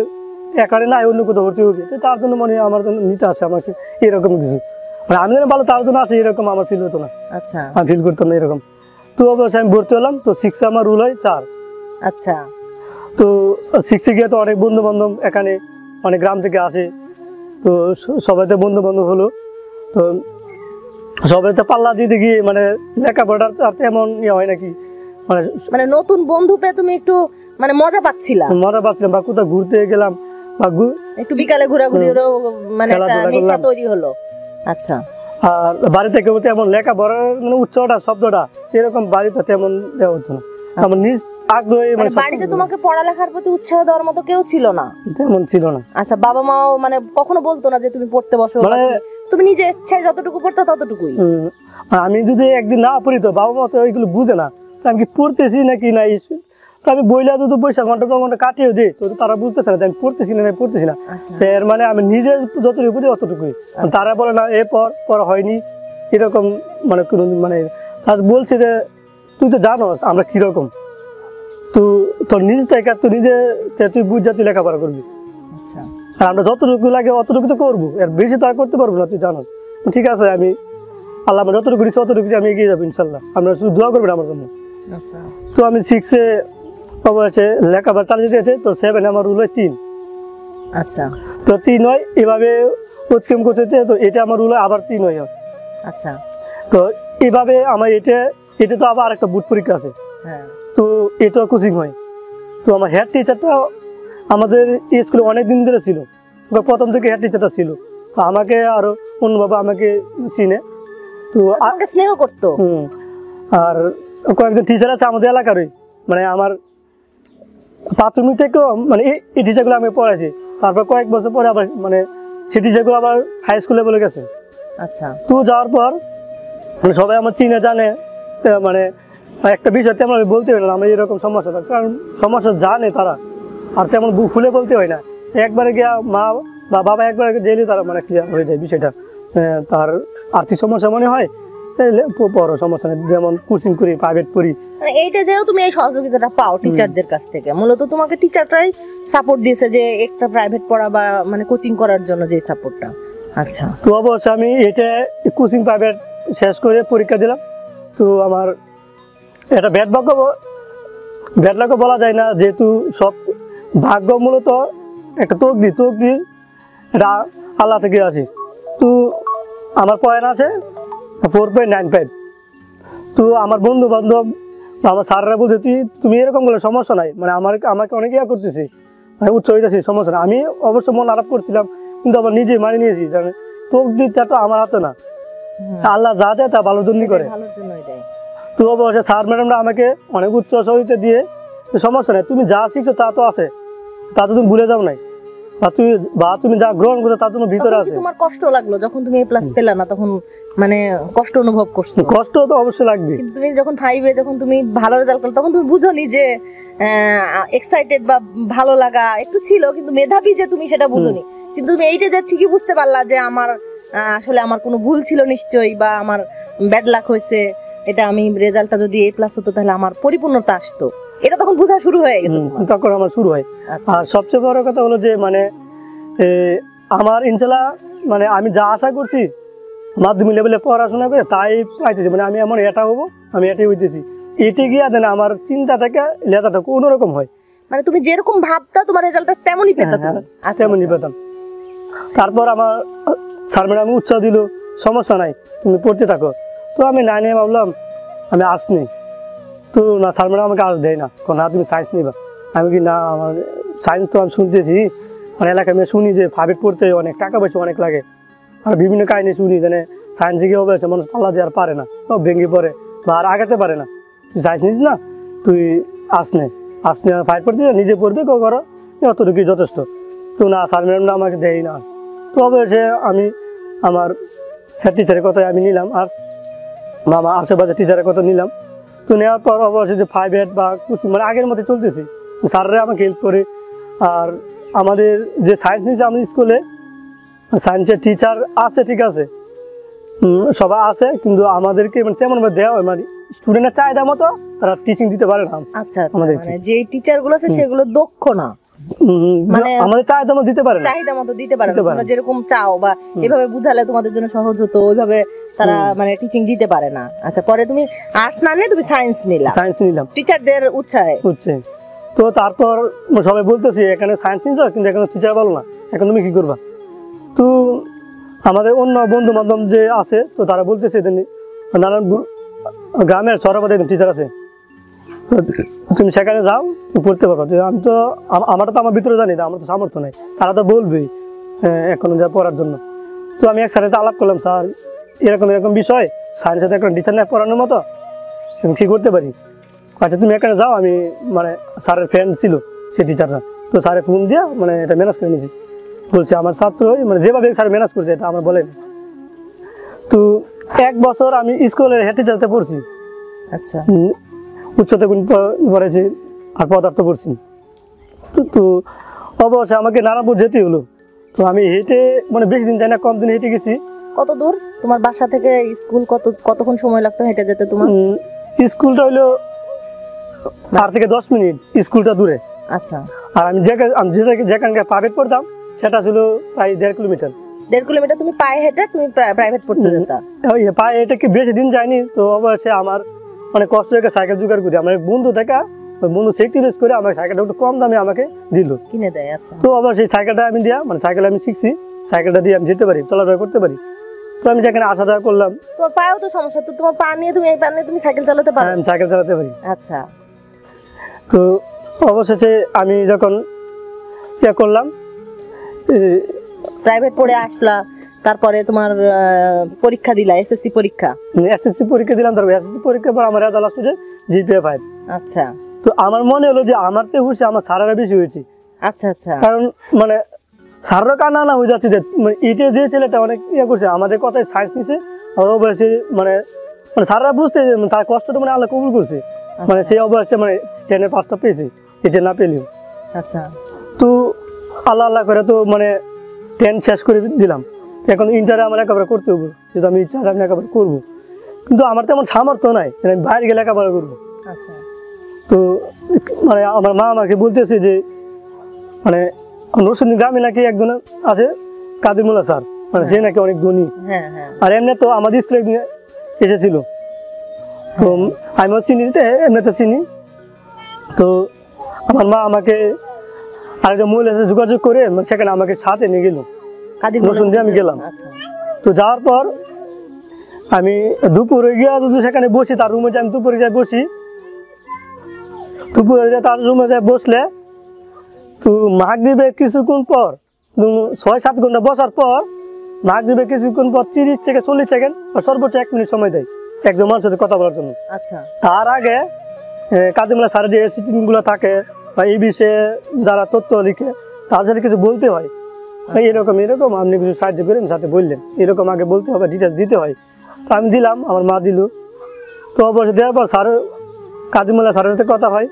এখানে না অন্য কোথাও ভর্তি হবে, তো তার জন্য মনে হয় আমার জন্য নিতে আসে আমাকে, এরকম কিছু। মানে আমি যেন ভালো তার জন্য আসে এরকম আমার ফিল হতো না। আচ্ছা, আমি ফিল করতাম না এরকম। তো অবশ্যই আমি ভর্তি হলাম, তো 6 আমার রুল হয় 4। আচ্ছা, তো 6 গিয়ে তো অনেক বন্ধু বান্ধব এখানে অনেক গ্রাম থেকে আসে, তো সবাইতে বন্ধু বান্ধব হলো। তো সবাই তো পাল্লা দিতে গিয়ে মানে লেখাপড়ার আর তেমন ইয়ে হয় নাকি, মানে নতুন বন্ধু পেয়ে তুমি একটু মানে মজা পাচ্ছিলাম বা কোথাও ঘুরতে গেলাম বা একটু বিকালে ঘোরাঘুরিরও মানে একটা নেশা তৈরি হলো। আচ্ছা, আর বাড়ি থেকে তেমন লেখাপড়ার মানে উৎসাহটা শব্দটা এরকম বাড়িতে তেমন দেওয়া হতো না। আমার নিজ আগ্রহে মানে বাড়িতে তোমাকে পড়ালেখার প্রতি উৎসাহ দেওয়ার মতো কেউ ছিল না? তেমন ছিল না। আচ্ছা, বাবা মাও মানে কখনো বলতো না যে তুমি পড়তে বসো, মানে তুমি নিজে ইচ্ছায় যতটুকু পড়তো ততটুকুই? আমি যদি একদিন না পড়ি তো বাবা মা তো ওইগুলো বুঝে না, আমি কি পড়তেছি নাকি না। তো আমি বইলা যদি পয়সা ঘন্টা পর ঘন্টা কাটিয়ে দিই, তো তারা বুঝতেছে না আমি পড়তেছি না পড়তেছি না। এর মানে আমি নিজে যতটুকু পড়ি অতটুকুই, তারা বলে না এ পড়া হয়নি এরকম, মানে কোনো মানে তার বলছে যে তুই তো জানোস আমরা কিরকম, তো তোর নিজে থেকে তুই নিজে তুই বুঝা তুই লেখাপড়া করবি। আর আমরা যতটুকু লাগে অতটুকু তো করবো, এর বেশি তো আর করতে পারবো না, তুই জানোস। ঠিক আছে, আমি আল্লাহ আমার যতটুকু দিচ্ছি অতটুকু আমি এগিয়ে যাবো ইনশাল্লাহ, আমরা শুধু দোয়া করবেন আমার জন্য। তো আমি 6 অবশ্যই লেখাপড়া চালিয়ে দিয়েছে, তো 7 আমার রুল হয় 3। আচ্ছা, তো 3 হয় এভাবে কোচিং করতে, তো এটা আমার রুল হয় আবার 3 হয়। আচ্ছা, তো এভাবে আমার এটা তো আবার আরেকটা বুট পরীক্ষা আছে, তো এটা কোচিং হয়। তো আমার হেড টিচারটা আমাদের স্কুলে অনেক দিন ধরে ছিল, প্রথম থেকে হেড টিচারটা ছিল, তো আমাকে আরো অন্যভাবে আমাকে চিনে, তো স্নেহ করতো। আর কয়েকজন টিচার আছে আমাদের এলাকারই, মানে আমার প্রাথমিক থেকেও মানে এই টিচারগুলো আমি পড়াইছি। তারপর কয়েক বছর পরে আবার মানে সেই টিচারগুলো আবার হাই স্কুলে বলে গেছে। আচ্ছা, তো যাওয়ার পর মানে সবাই আমার চিনে জানে, মানে একটা বিষয় তেমন আমি বলতে হয় না আমার এরকম সমস্যা, কারণ সমস্যা জানে তারা, আর তেমন খুলে বলতে হয় না। একবারে গিয়া মা বা বাবা একবারে জেলে তারা মানে ক্লিয়ার হয়ে যায় বিষয়টা। তার আর্থিক সমস্যা মনে হয় বড় সমস্যা নেই, যেমন কোচিং করি, প্রাইভেট পড়ি, মানে এইটা যেও তুমি এই সহযোগিতাটা পাও টিচারদের কাছ থেকে, মূলত তোমাকে টিচাররাই সাপোর্ট দিয়েছে যে এক্সট্রা প্রাইভেট পড়া বা মানে কোচিং করার জন্য যে সাপোর্টটা। আচ্ছা, তো অবশ্যই আমি এটা কোচিং প্রাইভেট শেষ করে পরীক্ষা দিলাম। তো আমার এটা ব্যাড ভাগ্য বলা যায় না, যেহেতু সব ভাগ্য মূলত একটা তকদির এটা আল্লাহ থেকে আসে। তো আমার পয়েন্ট আছে 4.95। তো আমার বন্ধু বান্ধব আমার স্যাররা বলছে তুমি এরকম বলে সমস্যা নাই, মানে আমাকে অনেক ইয়া করতেছি, মানে উৎসাহ হইতেছি, সমস্যা নাই। আমি অবশ্য মন আরাপ করছিলাম, কিন্তু আবার নিজে মানিয়ে নিয়েছি, জানেন তকদিরটা তো আমার হাতে না, আল্লাহ যা দেয় তা ভালোর জন্যই করে। তো অবশ্যই স্যার ম্যাডামরা আমাকে অনেক উৎসাহ দিয়ে তো সমস্যা নেই, তুমি যা শিখছো তা তো আছে, তা তো তুমি ভুলে যাও নাই, বা তুমি যা গ্রহণ করছো তা তোমার ভিতরে তখন কি আছে। তোমার কষ্ট লাগলো যখন তুমি A+ পেলা না, তখন মানে কষ্ট অনুভব করছো? কষ্ট তো অবশ্যই লাগবে, কিন্তু তুমি যখন 5 এ যখন তুমি ভালো রেজাল্ট করলে তখন তুমি বুঝোনি যে এক্সাইটেড বা ভালো লাগা একটু ছিল, কিন্তু মেধাবী যে তুমি সেটা বুঝোনি। কিন্তু তুমি 8 এ যে ঠিকই বুঝতে পারলা যে আমার আসলে আমার কোনো ভুল ছিল নিশ্চয়ই, বা আমার ব্যাড লাক হয়েছে, এটা আমি রেজাল্টটা যদি A+ হতো তাহলে আমার পরিপূর্ণতা আসতো, এটা তখন বোঝা শুরু হয়ে গেছে তোমার? তখন আমার শুরু হয়। আচ্ছা। আর সবচেয়ে বড় কথা হলো যে মানে আমার ইনশাল্লাহ মানে আমি যা আশা করছি মাধ্যমিক লেভেলে পড়াশোনা করে তাই পাইতেছি, মানে আমি এমন এটা হবো, আমি এটাই হইতেছি, এটি গিয়া দেন আমার চিন্তা থেকে লেখাটা অন্যরকম হয়। মানে তুমি যেরকম ভাবতা তোমার রেজাল্টটা তেমনই পেতা তুমি? আচ্ছা, তেমনই পেতাম। তারপর আমার স্যার ম্যাডাম উৎসাহ দিল, সমস্যা নাই তুমি পড়তে থাকো। তো আমি 9 এ ভাবলাম আমি আর্টস নিই, তো না স্যার ম্যাডাম আমাকে আর্টস দেয় না, না তুমি সায়েন্স নিবা। আমি কি না, আমার সায়েন্স তো আমি শুনতেছি, মানে এলাকায় আমি শুনি যে 5 পড়তে অনেক টাকা পয়সা অনেক লাগে, আর বিভিন্ন কাহিনী শুনি যেন সায়েন্সে গিয়ে হবে মানুষ পাল্লা দিয়ে আর পারে না, ভেঙে পড়ে বা আর আগাতে পারে না। তুই সায়েন্স নিস না, তুই আর্টস নে, আর্টস নিয়ে 5 পড়তে নিজে পড়বে কেউ করো, অতটুকুই যথেষ্ট। তো না স্যার ম্যাডামরা আমাকে দেয় না। তো অবশ্যই আমি আমার হেড টিচারের কথায় আমি নিলাম আর্টস, আমার আশেপাশে টিচারের কথা নিলাম। তো নেওয়ার পর অবশ্যই যে 5 বা কোচিং মানে আগের মতো চলতেছি, স্যাররা আমাকে হেল্প করে। আর আমাদের যে সায়েন্স নিয়েছে আমাদের স্কুলে সায়েন্সের টিচার আছে, ঠিক আছে, সবাই আছে, কিন্তু আমাদেরকে মানে তেমনভাবে দেওয়া হয় মানে স্টুডেন্টের চাহিদা মতো তারা টিচিং দিতে পারে না। আচ্ছা, মানে যে টিচারগুলো আছে সেগুলো দক্ষ না, মানে আমাদের চাহিদা মতো দিতে পারে না, চাহিদা মতো দিতে পারে না, তোমরা যেরকম চাও বা এভাবে বুঝালে তোমাদের জন্য সহজ হতো ওইভাবে তারা মানে টিচিং দিতে পারে না। আচ্ছা, পরে তুমি আর্টস না নিয়ে তুমি সায়েন্স নিলা? সায়েন্স নিলাম টিচারদের উৎসাহে। তো তারপর সবাই বলতেছি এখানে সায়েন্স নিছো কিন্তু এখানে টিচার ভালো না, এখন তুমি কি করবা? তো আমাদের অন্য বন্ধু বান্ধব যে আছে, তো তারা বলতেছে নানান গ্রামের সরাবাদে টিচার আছে, তো তুমি সেখানে যাও, তুমি পড়তে পারো। আমি তো আমারটা তো আমার ভিতরে জানি না, আমার তো সামর্থ্য নেই, তারা তো বলবেই এখন যা পড়ার জন্য। তো আমি এক স্যারের আলাপ করলাম, স্যার এরকম এরকম বিষয়, সায়েন্সের তো এখন টিচার নেই পড়ানোর মতো, তুমি কী করতে পারি? আচ্ছা তুমি এখানে যাও। আমি মানে স্যারের ফ্রেন্ড ছিল সেই টিচাররা, তো স্যারের ফোন দিয়ে মানে এটা ম্যানেজ করে নিয়েছি, বলছে আমার ছাত্র মানে যেভাবে স্যার ম্যানেজ করছে এটা আমার বলেন। তো 1 বছর আমি স্কুলের হেড টিচারতে পড়ছি। আচ্ছা, উচ্চতে পড়েছি আর পদার্থ পড়ছি। তো অবশ্যই আমাকে নারায়ণপুর যেতে হলো। তো আমি হেঁটে মানে বেশি দিন যাই না, কম দিন হেঁটে গেছি। কত দূর তোমার বাসা থেকে স্কুল? কতক্ষণ সময় লাগতো হেঁটে যেতে তোমার? স্কুলটা হইলো 8 থেকে 10 মিনিট, স্কুলটা দূরে। আচ্ছা, আর আমি যেখানকার প্রাইভেট পড়তাম সেটা ছিল প্রায় 1.5 কিলোমিটার। 1.5 কিলোমিটার তুমি পায়ে হেঁটে তুমি প্রাইভেট পড়তে যেতা? পায়ে হেঁটে কি বেশি দিন যায়নি। তো অবশ্যই আমার মানে কষ্ট হয়ে সাইকেল জোগাড় করি, আমার বন্ধু থেকে বন্ধু সেক্রিফাইস করে আমার সাইকেলটা একটু কম দামে আমাকে দিল, কিনে দেয়। আচ্ছা, তো আবার সেই সাইকেলটা আমি দিয়া মানে সাইকেল আমি শিখছি, সাইকেলটা দিয়ে আমি যেতে পারি, চলাফেরা করতে পারি। তো আমি যেখানে আসা যাওয়া করলাম। তোমার পায়েও তো সমস্যা, তো তোমার পা নিয়ে তুমি এই পা নিয়ে তুমি সাইকেল চালাতে পারো? আমি সাইকেল চালাতে পারি। আচ্ছা, তো অবশেষে আমি যখন ইয়ে করলাম, প্রাইভেট পড়ে আসলা, তারপরে তোমার পরীক্ষা দিলা, এসএসসি পরীক্ষা? এসএসসি পরীক্ষা দিলাম। তারপর এসএসসি পরীক্ষার পর আমার রেজাল্ট আসছে জিপিএ 5। আচ্ছা, তো আমার মনে হলো যে আমার তো খুশি আমার স্যারেরা বেশি হয়েছে। আচ্ছা আচ্ছা, কারণ মানে স্যাররা কান্না না হয়ে যাচ্ছে যে মানে ইটে যে ছেলেটা অনেক ইয়ে করছে আমাদের কথায় সায়েন্স নিছে, আর অবশ্যই মানে মানে স্যাররা বুঝতে তার কষ্টটা মানে আল্লাহ কবুল করছে, মানে সেই অবশ্যই মানে 10 এর 5টা পেয়েছি, এটা না পেলেও। আচ্ছা, তো আল্লাহ আল্লাহ করে তো মানে 10 শেষ করে দিলাম। এখন ইন্টারে আমার লেখাপড়া করতে হবে, যদি আমি ইচ্ছা আমি লেখাপড়া করবো, কিন্তু আমার তেমন সামর্থ্য নাই আমি বাইরে গিয়ে লেখাপড়া করবো। আচ্ছা, তো মানে আমার মা আমাকে বলতেছে যে মানে নরসিংদী গ্রামে নাকি একজন আছে কাদের মোল্লা স্যার, মানে সে নাকি অনেক ধনী। আর এমনি তো আমাদের স্কুলে একদিন এসেছিল, তো আমিও চিনি, এমনিতে চিনি। তো আমার মা আমাকে আরেকজন মহিলার সাথে যোগাযোগ করে সেখানে আমাকে সাথে নিয়ে গেল, নরসিংদী আমি গেলাম। তো যাওয়ার পর আমি দুপুরে গিয়ে যদি সেখানে বসি, তার রুমে যাই, আমি দুপুরে যাই বসি, দুপুরে যাই তার রুমে যাই বসলে, তো মাগরিবে কিছুক্ষণ পর 6-7 ঘন্টা বসার পর মাগরিবে কিছুক্ষণ পর 30 থেকে 40 সেকেন্ড বা সর্বোচ্চ 1 মিনিট সময় দেয় একজন মানুষের সাথে কথা বলার জন্য। আচ্ছা, তার আগে কাদিমুল্লাহ স্যারের যে অ্যাসিস্ট্যান্টগুলো থাকে বা এই বিষয়ে যারা তথ্য লিখে তাদের সাথে কিছু বলতে হয়, এরকম এরকম আপনি কিছু সাহায্য করেন, সাথে বললেন এরকম আগে বলতে হবে, ডিটেলস দিতে হয়। তো আমি দিলাম, আমার মা দিল। তো অবশ্যই দেওয়ার পর স্যার কাদিমুল্লাহ স্যারের সাথে কথা হয়।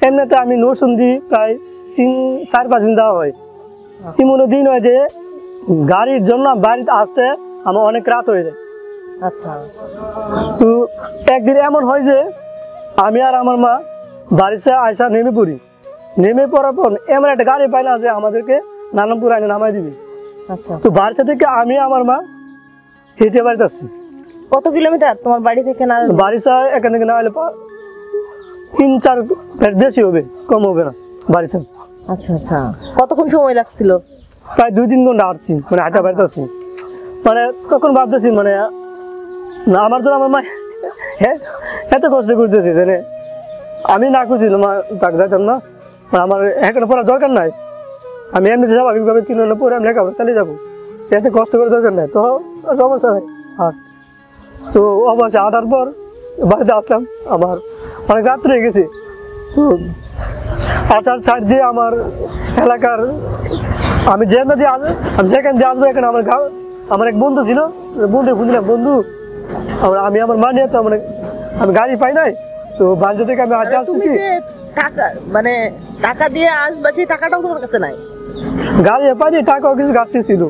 এমনিতে আমি নোটসন দিই প্রায় 3-4-5 দিন দেওয়া হয়। এমন দিন হয় যে গাড়ির জন্য বাড়িতে আসতে আমার অনেক রাত হয়ে যায়। আচ্ছা, তো একদিন এমন হয় যে আমি আর আমার মা বাড়িতে আয়সা নেমে পড়ি। নেমে পড়ার পর এমন একটা গাড়ি পাই না যে আমাদেরকে নারায়ণপুর আইনে নামাই দিবি। আচ্ছা। তো বাড়িতে থেকে আমি আমার মা হেঁটে বাড়িতে আসছি। কত কিলোমিটার তোমার বাড়ি থেকে নারায়ণপুর? বাড়িতে এখান থেকে না হলে 3-4 বেশি হবে, কম হবে না বাড়িতে। আচ্ছা আচ্ছা, কতক্ষণ সময় লাগছিল? প্রায় 2-3 ঘন্টা আসছি, মানে হাঁটা বাড়িতে আসছি। মানে তখন ভাবতেছি মানে না আমার জন্য আমার মা এত কষ্ট করতেছি, জানে আমি না করছি মা তাকে যাইতাম না, আমার এখানে পড়ার দরকার নাই, আমি এমনিতে স্বাভাবিকভাবে কিনে পরে আমি লেখাপড়া চালিয়ে যাবো, এতে কষ্ট করার দরকার নাই। তো সমস্যা নাই। আর তো অবশ্যই হাঁটার পর বাড়িতে আসলাম, আমার অনেক রাত্রে হয়ে গেছে। তো আসার সাইড দিয়ে আমার এলাকার আমি যেখানে দিয়ে আসবো, আমি যেখানে দিয়ে আসবো এখানে আমার এক বন্ধু ছিল, বন্ধু বুঝলাম বন্ধু আমি আমার মা নিয়ে তো আমি গাড়ি পাই নাই। তো বাড়ি থেকে আমি হাঁটতে আসতেছি, টাকা মানে টাকা দিয়ে আসবা, সেই টাকাটাও তোমার কাছে নাই? গাড়ি পাইনি, টাকাও কিছু ঘাটতি ছিল।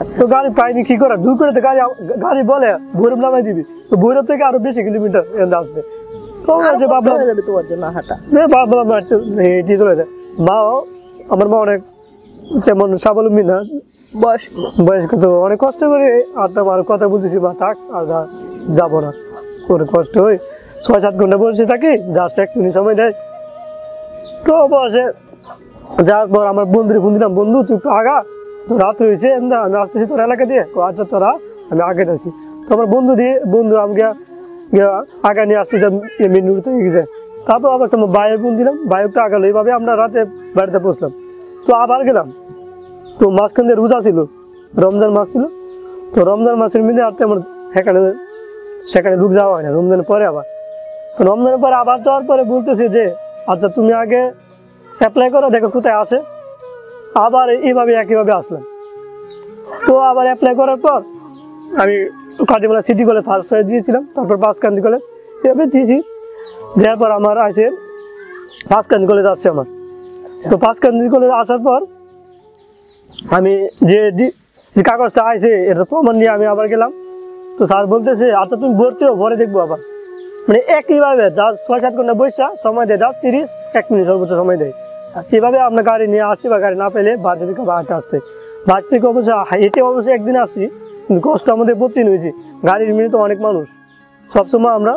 আচ্ছা, তো গাড়ি পাইনি, কি করা, দূর করে তো গাড়ি বলে ভৈরব নামাই দিবি, তো ভৈরব থেকে আরো বেশি কিলোমিটার আসবে। তো ভাবলাম যাবে তোমার জন্য হাঁটা। ভাবলাম হেঁটে চলে যায়। আমার মা অনেক তেমন স্বাবলম্বী না, বয়স্ক, তো অনেক কষ্ট করে আড্ডা আর কথা বলতেছি, বা থাক আর যাবো না, অনেক কষ্ট হয়। 6-7 ঘন্টা বসে থাকি, জাস্ট 1 মিনিট সময় দেয়। তো বসে যাওয়ার পর আমার বন্ধুরে ফোন দিলাম, বন্ধু তুই একটু আগা, তো রাত হয়েছে, আমি আসতেছি তোর এলাকা দিয়ে। আচ্ছা তোরা, আমি আগে যাচ্ছি। তো আমার বন্ধু আমাকে আগা নিয়ে আসতে মেন রোড থেকে গেছে। তারপর আবার আমার বাইরে ফোন দিলাম, বাইকটা আগালো। এইভাবে আমরা রাতে বাড়িতে পৌঁছলাম। তো আবার গেলাম, তো মাঝখান দিয়ে রোজা ছিল, রমজান মাস ছিল। তো রমজান মাসের মধ্যে আর তেমন সেখানে ঢুক যাওয়া হয় না রমজানের পরে। আবার তো রমজানের পরে আবার যাওয়ার পরে বলতেছে যে আচ্ছা তুমি আগে অ্যাপ্লাই করো, দেখো কোথায় আসে। আবার এইভাবে একইভাবে আসলাম। তো আবার অ্যাপ্লাই করার পর আমি কাটিমালা সিটি কলেজ ফার্স্ট হয়ে দিয়েছিলাম, তারপর পাঁচকান্দি কলেজ এভাবে দিয়েছি। দেওয়ার পর আমার আছে পাঁচকান্দি কলেজ আসছে আমার। তো পাঁচকান্দি কলেজ আসার পর আমি যে কাগজটা আছে এটা প্রমাণ নিয়ে আমি আবার গেলাম। তো স্যার বলতেছে আচ্ছা তুমি ভর্তি হো, পরে দেখবো আবার। মানে একইভাবে যা 6-7 ঘন্টা বৈশা সময় দেয়, 10-30-1 মিনিট সর্বোচ্চ সময় দেয়। সেভাবে আপনার গাড়ি নিয়ে আসছি, বা গাড়ি না পেলে বাড়ি থেকে বাড়িতে আসতে, বাড়ি থেকে অবশ্যই হেঁটে অবশ্যই একদিন আসছি, কিন্তু কষ্ট আমাদের প্রতিদিন হয়েছে। গাড়ির মিলে তো অনেক মানুষ, সবসময় আমরা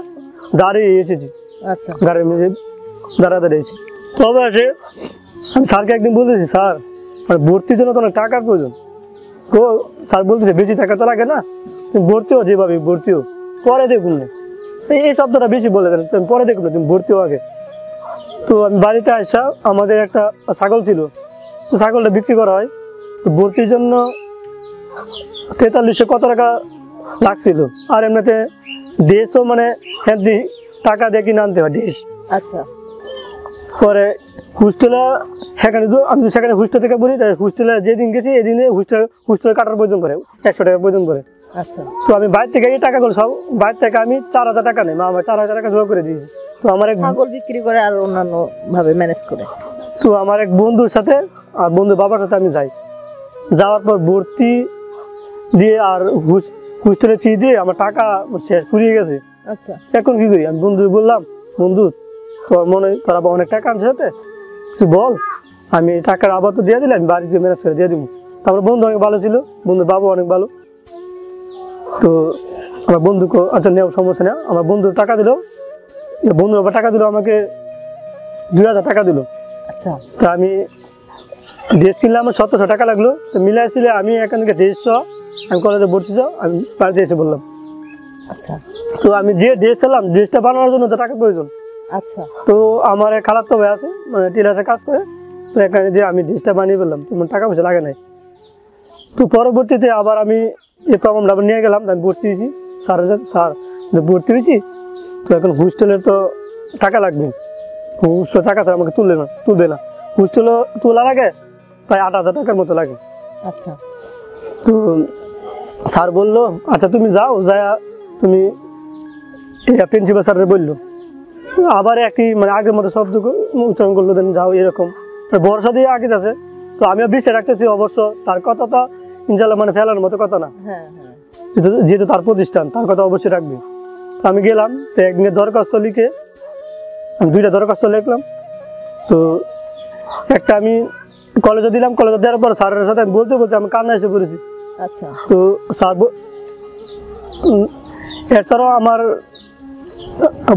দাঁড়িয়ে এসেছি। আচ্ছা, গাড়ির মিলে দাঁড়িয়েছি। তো অবশ্যই আমি স্যারকে একদিন বলতেছি, স্যার মানে ভর্তির জন্য তো অনেক টাকার প্রয়োজন। তো স্যার বলতেছে বেশি টাকা তো লাগে না, তুমি ভর্তি হো, যেভাবে ভর্তি হো, পরে দেখুন না। এই শব্দটা বেশি বলে দেন, তুমি পরে দেখুন না, তুমি ভর্তি হো আগে। তো আমি বাড়িতে আসা, আমাদের একটা ছাগল ছিল, তো ছাগলটা বিক্রি করা হয়। তো ভর্তির জন্য 4300 কত টাকা লাগছিল। আর এমনিতে ড্রেসও মানে টাকা দিয়ে কিনে আনতে হয় ড্রেস। আচ্ছা, পরে হোস্টেলে আমি সেখানে হোস্টেল থেকে বলি, হোস্টেলে যেদিন গেছি এদিনে হোস্টেলে কাটার প্রয়োজন করে 100 টাকা প্রয়োজন করে। আচ্ছা, তো আমি বাইরে থেকে এই টাকাগুলো সব বাইরে থেকে আমি 4000 টাকা নেই, মা আমার 4000 টাকা জোগাড় করে দিয়েছি। তো আমার এক ছাগল বিক্রি করে আর অন্যান্য ভাবে ম্যানেজ করে। তো আমার এক বন্ধুর সাথে আর বন্ধুর বাবার সাথে আমি যাই। যাওয়ার পর ভর্তি দিয়ে আর হোস্টেলে ফি দিয়ে আমার টাকা শেষ ফুরিয়ে গেছে। আচ্ছা, এখন কি করি? আমি বন্ধু বললাম, বন্ধু তোর মনে তোর আবার অনেক টাকা আনছে সাথে, তুই বল, আমি টাকার আবার তো দিয়ে দিলে আমি বাড়িতে ম্যানেজ করে দিয়ে দিব। তারপরে বন্ধু অনেক ভালো ছিল, বন্ধুর বাবা অনেক ভালো। তো আমার বন্ধুকে আচ্ছা নেও, সমস্যা নেই। আমার বন্ধু টাকা দিল, বন্ধু আবার টাকা দিল আমাকে 2000 টাকা দিল। আচ্ছা, তো আমি ড্রেস কিনলে আমার 1700 টাকা লাগলো। তো মিলাইছিলে আমি এখান থেকে ড্রেস আমি কলেজে ভর্তি আমি বাড়িতে এসে বললাম। আচ্ছা, তো আমি যে ড্রেস চালাম, ড্রেসটা বানানোর জন্য তো টাকা প্রয়োজন। আচ্ছা, তো আমার এক খালাতো ভাই আছে, মানে টেলার্সে কাজ করে। তো এখানে যে আমি ড্রেসটা বানিয়ে ফেললাম, তো টাকা পয়সা লাগে নাই। তো পরবর্তীতে আবার আমি এই প্রবলেমটা নিয়ে গেলাম, আমি ভর্তি হয়েছি। স্যার ভর্তি হয়েছি। তো এখন হোস্টেলের তো টাকা লাগবে, হোস্টেলে টাকা ছাড়া আমাকে তুলবে না। হোস্টেলে তোলার আগে প্রায় 8,000 টাকার মতো লাগে। আচ্ছা, তো স্যার বললো আচ্ছা তুমি যাও, যায় তুমি প্রিন্সিপাল স্যারের বললো, আবার একই মানে আগের মতো শব্দ উচ্চারণ করলো, দেন যাও এরকম ভরসা দিয়ে আগে যাচ্ছে। তো আমিও বিশ্বাস রাখতেছি অবশ্য তার কথাটা ইনশাল্লাহ মানে ফেলার মতো কথা না, যেহেতু তার প্রতিষ্ঠান তার কথা অবশ্যই রাখবে। তো আমি গেলাম, তো একদিনের দরখাস্ত লিখে আমি 2টা দরখাস্ত লিখলাম। তো একটা আমি কলেজে দিলাম, কলেজে দেওয়ার পর স্যারের সাথে আমি বলতে আমি কান্না এসে পড়েছি। আচ্ছা, তো স্যার এছাড়াও আমার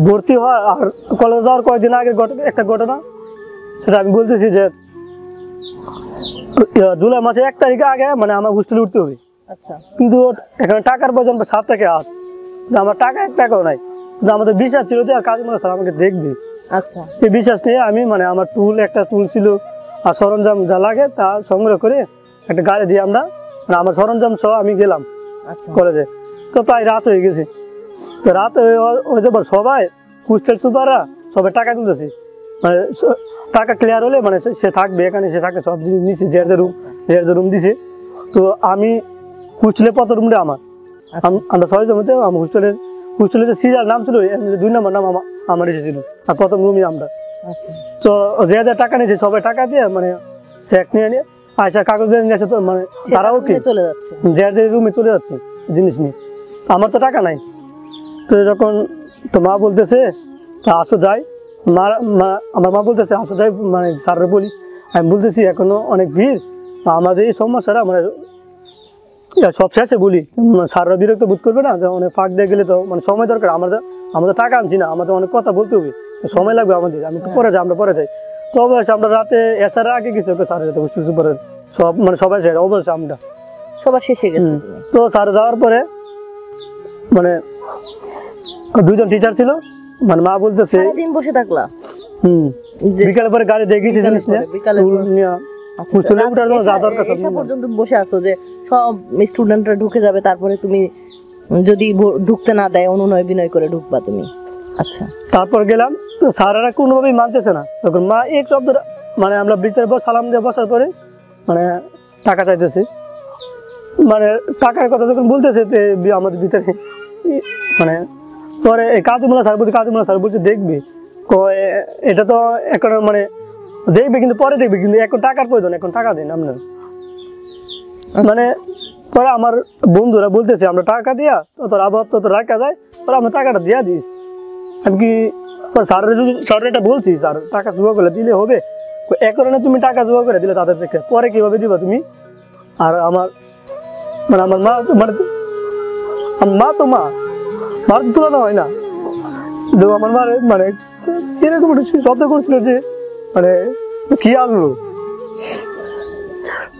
ভর্তি হওয়া আর কলেজে যাওয়ার কয়েকদিন আগে একটা ঘটনা, সেটা আমি বলতেছি যে জুলাই মাসে 1 তারিখে আগে মানে আমার হোস্টেলে উঠতে হবে। আচ্ছা, কিন্তু এখানে টাকার প্রয়োজন 7 থেকে 8, আমার টাকা 1 টাকাও নাই। কিন্তু আমাদের বিশ্বাস ছিল যে কাজী মোল্লা স্যার আমাকে দেখবে। আচ্ছা, এই বিশ্বাস নিয়ে আমি মানে আমার একটা টুল ছিল আর সরঞ্জাম যা লাগে তা সংগ্রহ করে একটা গাড়ি দিয়ে আমরা মানে আমার সরঞ্জাম সহ আমি গেলাম কলেজে। তো প্রায় রাত হয়ে গেছে, তো রাত হয়ে যাবার সবাই হোস্টেল সুপাররা সবাই টাকা তুলতেছি, মানে টাকা ক্লিয়ার হলে মানে সে থাকবে এখানে, সে থাকে সব জিনিস নিচ্ছে, যে রুম দিছে। তো আমি হোস্টেলের প্রথম রুমটা আমরা 6 জন মধ্যে আমার হোস্টেলের যে সিরিয়াল নাম ছিল 2 নম্বর নাম আমার এসেছিল, আর প্রথম রুমই আমরা। তো যে টাকা নিয়েছে সবাই টাকা দিয়ে মানে চেক নিয়ে আয়সা কাগজ দিয়ে নিয়ে আসে, তো মানে তারাও কি চলে যাচ্ছে, যে রুমে চলে যাচ্ছে জিনিস নিয়ে। আমার তো টাকা নাই। তো যখন তো মা বলতেছে তা আসো যাই, আমার মা বলতেছে আসো যাই, মানে স্যারের বলি। আমি বলতেছি এখনো অনেক ভিড়, আমাদের এই সমস্যাটা মানে সব শেষে বলি, স্যাররা বিরক্ত বোধ করবে না, অনেক ফাঁক দিয়ে গেলে তো মানে সময় দরকার। আমাদের টাকা আনছি না, আমাদের অনেক কথা বলতে হবে, সময় লাগবে আমাদের। আমি একটু পরে যাই, আমরা পরে যাই। তো অবশ্যই আমরা রাতে এসার আগে গেছি ওকে স্যারের সাথে হোস্টেল সুপারের সব মানে সবাই যাই, অবশ্যই আমরা সবার শেষে গেছে। তো স্যার যাওয়ার পরে মানে 2 জন টিচার ছিল, মানে মা বলতেছে দিন বসে থাকলা। বিকালে পরে গাড়ি দেখেছি জিনিস নিয়ে হোস্টেলে উঠার জন্য যা দরকার সব পর্যন্ত বসে আছো যে সব স্টুডেন্টরা ঢুকে যাবে, তারপরে তুমি যদি ঢুকতে না দেয় অনুনয় বিনয় করে ঢুকবা তুমি। আচ্ছা, তারপর গেলাম, তো স্যারেরা কোনোভাবেই মানতেছে না। তখন মা এক শব্দ মানে আমরা ভিতরে সালাম দিয়ে বসার পরে মানে টাকা চাইতেছি, মানে টাকার কথা যখন বলতেছে আমাদের ভিতরে মানে পরে কাজী মোল্লা স্যার বলছে দেখবি, এটা তো এখন মানে দেখবে কিন্তু পরে দেখবে, কিন্তু এখন টাকার প্রয়োজন, এখন টাকা দিন আপনার। মানে পরে আমার বন্ধুরা বলতেছে আমরা টাকা দিয়া তোর আবহাওয়া তো রাখা যায়, পরে আমরা টাকাটা দিয়া দিস। আমি কি স্যার এটা বলছি, স্যার টাকা জোগাড় করে দিলে হবে, এখন তুমি টাকা জোগাড় করে দিলে তাদের থেকে পরে কিভাবে দিবা তুমি? আর আমার মানে আমার মা মানে মার তো তুলনা হয় না। আমার মার মানে এরকম শব্দ করছিল যে মানে কি আনলো,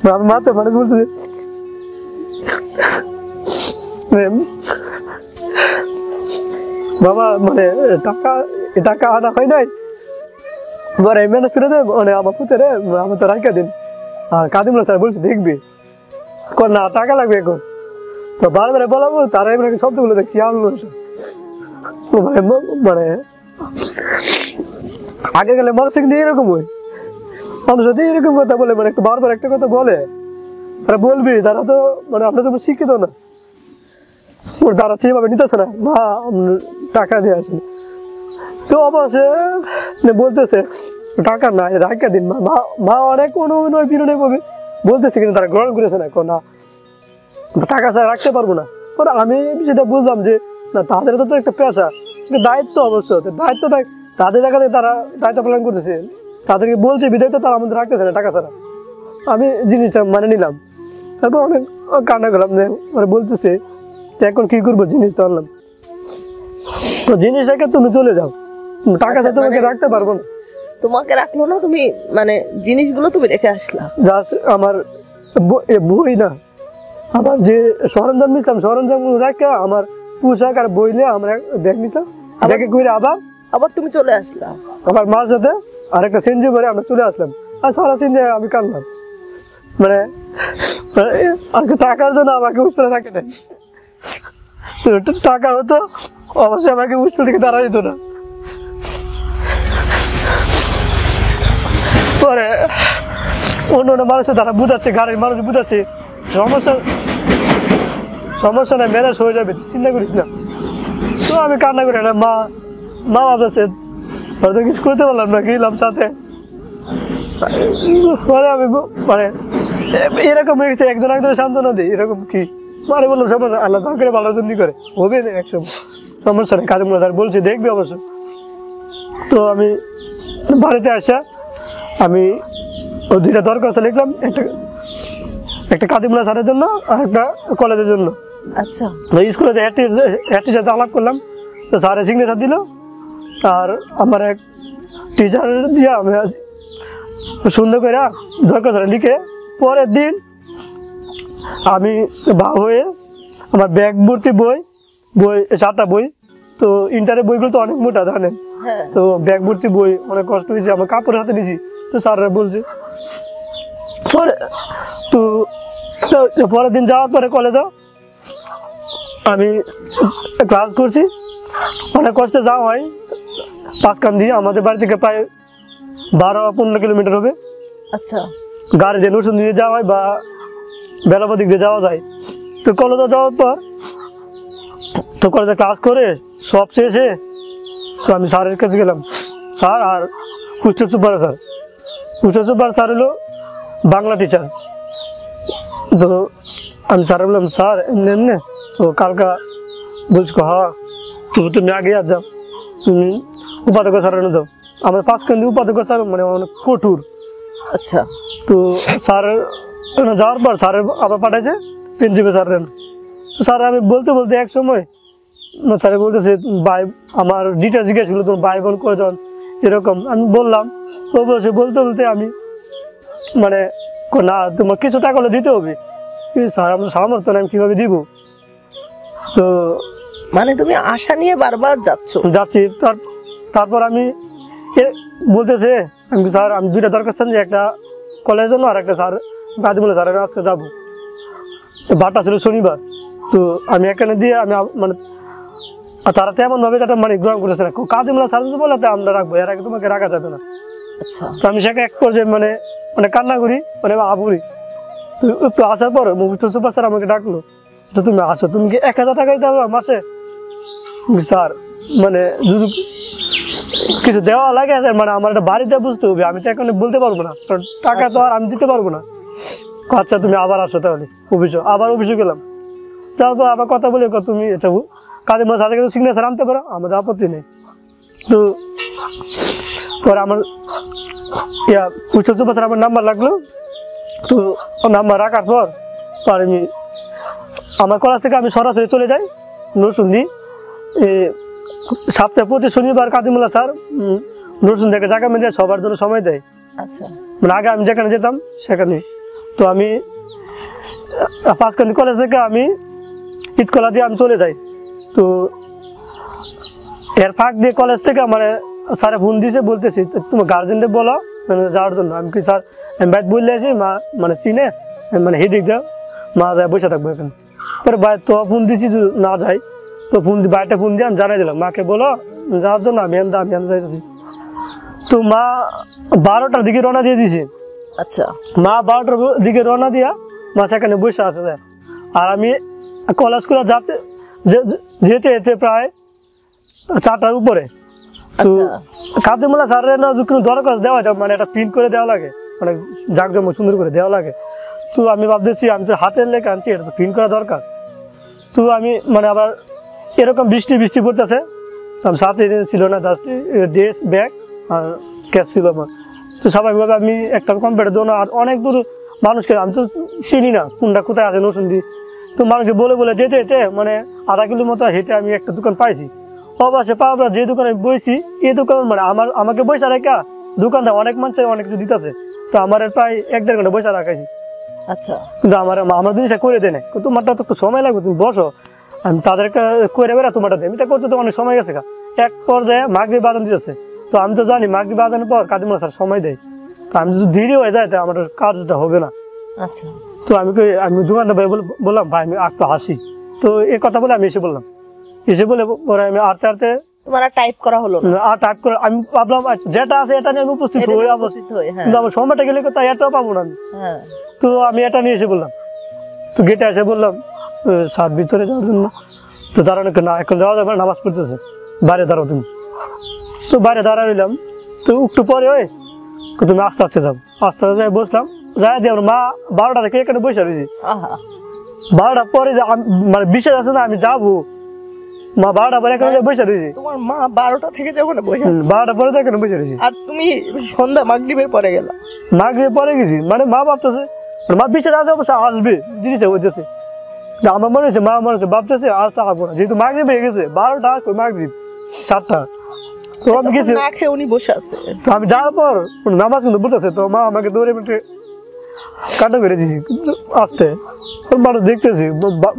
আমার মা তো মানে বলছে বাবা মানে টাকা আনা হয় নাই, ম্যানেজ করে দেয় মানে আমার পুতেরে আমার তো রাখা দিন। আর কাদিম স্যার বলছে দেখবি, না টাকা লাগবে এখন। তো বারবার বলাবো তারা এমন শব্দগুলো কি আনলো, মানে আগে গেলে মানুষ কিন্তু এরকম হয়, মানুষ যদি এরকম কথা বলে মানে একটু বারবার একটা কথা বলে তারা বলবি, তারা তো মানে আমরা তো শিক্ষিত না, তারা সেভাবে নিতেছে না, মা টাকা দিয়ে আসেন। তো অবশ্যই বলতেছে টাকা নাই রাখা দিন, মা অনেক অনুনয় বিনয় করবে বলতেছে, কিন্তু তারা গ্রহণ করেছে না, না টাকা ছাড়া রাখতে পারবো না। পরে আমি সেটা বুঝলাম যে না তাদের তো একটা পেশা, দায়িত্ব, অবশ্য দায়িত্ব তাদের জায়গাতে তারা দায়িত্ব পালন করতেছে, তাদেরকে বলছে বিদায় তো তারা আমাদের রাখতেছে না টাকা ছাড়া। আমি জিনিসটা মানে নিলাম, তারপর অনেক কান্না করলাম যে মানে বলতেছে এখন কি করবো, জিনিস তো আনলাম, তো জিনিস রেখে তুমি চলে যাও, টাকা ছাড়া তোমাকে রাখতে পারবো না। তোমাকে রাখলো না, তুমি মানে জিনিসগুলো তুমি রেখে আসলা, আমার বই না আমার যে সরঞ্জাম নিতাম সরঞ্জাম রেখে আমার পোশাক আর বই নিয়ে আমরা ব্যাগ নিতাম, ব্যাগে করে আবার তুমি চলে আসলা, আবার মার সাথে আর একটা সেঞ্জি করে আমরা চলে আসলাম। আর সারা সেঞ্জি আমি কানলাম, মানে টাকার জন্য আমাকে হোস্টেলে রাখে নেয়, টাকা হতো অবশ্যই আমাকে হোস্টেল থেকে দাঁড়া যেত না। পরে অন্য অন্য মানুষ তারা বুঝাচ্ছে, গাড়ির মানুষ বুঝাচ্ছে সমস্যা সমস্যা নাই, ম্যানেজ হয়ে যাবে, চিন্তা করিস না। তো আমি কান্না করি না, মা ভাবছে হয়তো কিছু করতে পারলাম না, গেলাম সাথে। পরে আমি মানে এরকম হয়ে গেছে, একজন একজনের সান্ত্বনা দিই, এরকম কি মানে বললাম সমস্যা আল্লাহ যা করে ভালো জন্য করে হবে না, একসময় সমস্যা নেই, কাজে মনে বলছি দেখবি অবশ্য। তো আমি বাড়িতে আসা আমি ও দুইটা দরখাস্ত লিখলাম, একটা কাদিমুল্লাহ স্যারের জন্য আর একটা কলেজের জন্য। আচ্ছা, স্কুলে হেড টিচার আলাপ করলাম, তো স্যারের সিগনেচার দিল, আর আমার এক টিচার দিয়ে আমি সুন্দর করে দরখাস্ত লিখে পরের দিন আমি ভাব হয়ে আমার ব্যাগ ভর্তি বই 7টা বই, তো ইন্টারের বইগুলো তো অনেক মোটা জানেন, তো ব্যাগ ভর্তি বই অনেক কষ্ট হয়েছে, আমার কাপড়ের হাতে নিয়েছি। তো স্যাররা বলছে পরে, তো পরের দিন যাওয়ার পরে কলেজে আমি ক্লাস করছি, অনেক কষ্টে যাওয়া হয়, পাঁচকান দিয়ে আমাদের বাড়ি থেকে প্রায় 12-15 কিলোমিটার হবে। আচ্ছা, গাড়ি দিয়ে নরসিংদী দিয়ে যাওয়া হয় বা বেলাপা দিক দিয়ে যাওয়া যায়। তো কলেজে যাওয়ার পর তো কলেজে ক্লাস করে সব শেষে তো আমি স্যারের কাছে গেলাম, স্যার আর কুষ্টিয়া সুপার স্যার হলো বাংলা টিচার। তো আমি স্যার বললাম স্যার এমনি তো কালকা বলছি হ্যাঁ, তো তুমি আগে আর যাও, তুমি উপাধ্যক্ষ স্যারের যাও। আমার পাঁচকান্দি উপাধ্যক্ষ স্যার মানে অনেক কঠোর। আচ্ছা, তো স্যার যাওয়ার পর স্যারের আবার পাঠাইছে প্রিন্সিপাল স্যারের। তো স্যার আমি বলতে এক সময় স্যারে বলতেছে ভাই, আমার ডিটেলস জিজ্ঞেস করলো তোমার ভাই বোন কজন এরকম, আমি বললাম। তো বলছে বলতে আমি মানে না তোমার কিছু টাকা হলে দিতে হবে। স্যার আমার সামর্থ্য না, আমি কীভাবে দিব। তো মানে তুমি আশা নিয়ে বারবার যাচ্ছি। তারপর আমি বলতেছে আমি স্যার আমি 2টা দরখাস্ত যে একটা কলেজের জন্য আর একটা স্যার কাদিমুল্লাহ স্যারের আজকে যাবো, বারটা ছিল শনিবার। তো আমি এখানে দিয়ে আমি মানে তারা তেমন ভাবে যেটা মানে গ্রহণ করেছে না, কাদিমুল্লাহ স্যার যদি বলে আমরা রাখবো, এর আগে তোমাকে রাখা যাবে না। আচ্ছা, তো আমি সেখানে এক পর্যায়ে মানে কান্না করি, মানে আবুরি। তো একটু আসার পর মুফতি সুপার স্যার আমাকে ডাকলো, তো তুমি আসো, তুমি কি 1000 টাকা দিতে হবে মাসে? স্যার মানে যদি কিছু দেওয়া লাগে মানে আমার একটা বাড়িতে বুঝতে হবে, আমি তো এখন বলতে পারবো না, কারণ টাকা তো আর আমি দিতে পারবো না। আচ্ছা তুমি আবার আসো তাহলে অফিসে গেলাম। তারপর আবার কথা বলে তুমি এটা কাজের মধ্যে সাথে সিগনেচার আনতে পারো, আমাদের আপত্তি নেই। তো পরে আমার স্যার আমার নাম্বার লাগলো। তো নাম্বার রাখার পর আমি আমার কলেজ থেকে আমি সরাসরি চলে যাই নরসিংদী। সপ্তাহে প্রতি শনিবার কাদিমুল্লাহ স্যার নরসিংদী থেকে জায়গা মেয়ে সবার জন্য সময় দেয়। আচ্ছা, মানে আগে আমি যেখানে যেতাম সেখানে। তো আমি পাঁচকান্দি কলেজ থেকে আমি ঈদকলা দিয়ে আমি চলে যাই। তো এর ফাঁক দিয়ে কলেজ থেকে আমার স্যারে ফোন দিয়েছে, বলতেছি তোমার গার্জেনদের বলো মানে যাওয়ার জন্য। আমি কি স্যার আমি বাইক বললে আছি, মা মানে চিনে মানে হেদিক দাও, মা যায় বসে থাকবো এখানে। পরে বাইর তো ফোন দিয়েছি না যাই, তো বাইরটা ফোন দিয়ে আমি জানাই দিলাম মাকে বলো যাওয়ার জন্য, আমি যাইতেছি। তো মা 12টার দিকে রওনা দিয়ে দিছি। আচ্ছা, মা 12টার দিকে রওনা দিয়া মা সেখানে বসে আছে। আর আমি কলেজ করে যেতে প্রায় 4টার উপরে। তো কাদিমুল্লাহ স্যারের না কোনো দরখাস্ত দেওয়া যায়, মানে একটা প্রিন্ট করে দেওয়া লাগে, মানে জাঁকজমক সুন্দর করে দেওয়া লাগে। তো আমি ভাবতেছি আমি তো হাতের লেখা আনছি, এটা তো প্রিন্ট করা দরকার। তো আমি মানে আবার এরকম বৃষ্টি পড়তেছে, আমি সাথে ছিল না জাস্ট ড্রেস ব্যাগ আর ক্যাশ ছিল আমার। তো স্বাভাবিকভাবে আমি একটা কম্পিউটার দোনো আর অনেক দূর মানুষকে আমি তো চিনি না কোনটা কোথায় আছে নরসিংদী। তো মানুষকে বলে যেতে মানে আধা কিলোর মতো হেঁটে আমি একটা দোকান পাইছি। অবশ্যই পাওয়া যে দোকানে বইছি এই দোকান মানে আমাকে বইসা রেখা দোকানটা অনেক মানুষের অনেক কিছু দিতেছে। তো আমার প্রায় 1-1.5 ঘন্টা বইসা রাখাইছি। আচ্ছা, কিন্তু আমার জিনিসটা করে দেয় না, তোমারটা তো সময় লাগবে, তুমি বসো, আমি তাদেরকে করে বেড়া তোমারটা দেয়। আমি তা করতে তো অনেক সময় গেছে। এক পর্যায়ে মাগরিব আজান দিতেছে। তো আমি তো জানি মাগরিব আজানের পর কাদিমুল্লাহ স্যার সময় দেয়। তো আমি যদি দেরি হয়ে যায় তো আমার কাজটা হবে না। আচ্ছা, তো আমি দোকানটা ভাই বললাম ভাই আমি একটু আসি। তো এই কথা বলে আমি এসে বলে পরে আমি আটতে তোমার আর টাইপ করা হলো না, আর টাইপ করে আমি ভাবলাম আচ্ছা, যেটা আছে এটা নিয়ে আমি উপস্থিত এটা হই, নিয়ে আবার উপস্থিত হই, হ্যাঁ কিন্তু আমার সময়টা গেলে কোথায় এটাও পাবো না আমি। হ্যাঁ তো আমি এটা নিয়ে এসে বললাম, তো গেটে এসে বললাম স্যার ভিতরে যাওয়ার জন্য, তো দাঁড়ানো না এখন যাওয়া যাবে না, নামাজ পড়তেছে, বাইরে দাঁড়াও তুমি। তো বাইরে দাঁড়া রইলাম, তো একটু পরে ওই তুমি আস্তে আস্তে যাও, আস্তে আস্তে যাই বসলাম, যাই দিয়ে আমার মা 12টা থেকে এখানে বসে রয়েছি। আহা 12টা পরে যে মানে বিশেষ আছে না আমি যাবো, মা 12টা পরে এখানে বসে রয়েছি। তোমার মা 12টা থেকে যখন বসে আছে 12টা পরে তো এখানে বসে রয়েছি, আর তুমি সন্ধ্যা মাগরিবের পরে গেলা। মাগরিবের পরে গেছি, মানে মা ভাবতেছে মা বিশেষ আছে অবশ্য আসবে জিনিসটা হইতেছে, আমার মনে হচ্ছে মা মনে হচ্ছে ভাবতেছে আজ তো আসবো না, যেহেতু মাগরিব হয়ে গেছে 12টা মাগরিব 7টা। তো আমি গেছি না খেয়ে উনি বসে আছে, তো আমি যাওয়ার পর নামাজ কিন্তু বলতেছে, তো মা আমাকে দৌড়ে মিটে কান্না করে দিয়েছি কিন্তু আসতে মানুষ দেখতেছি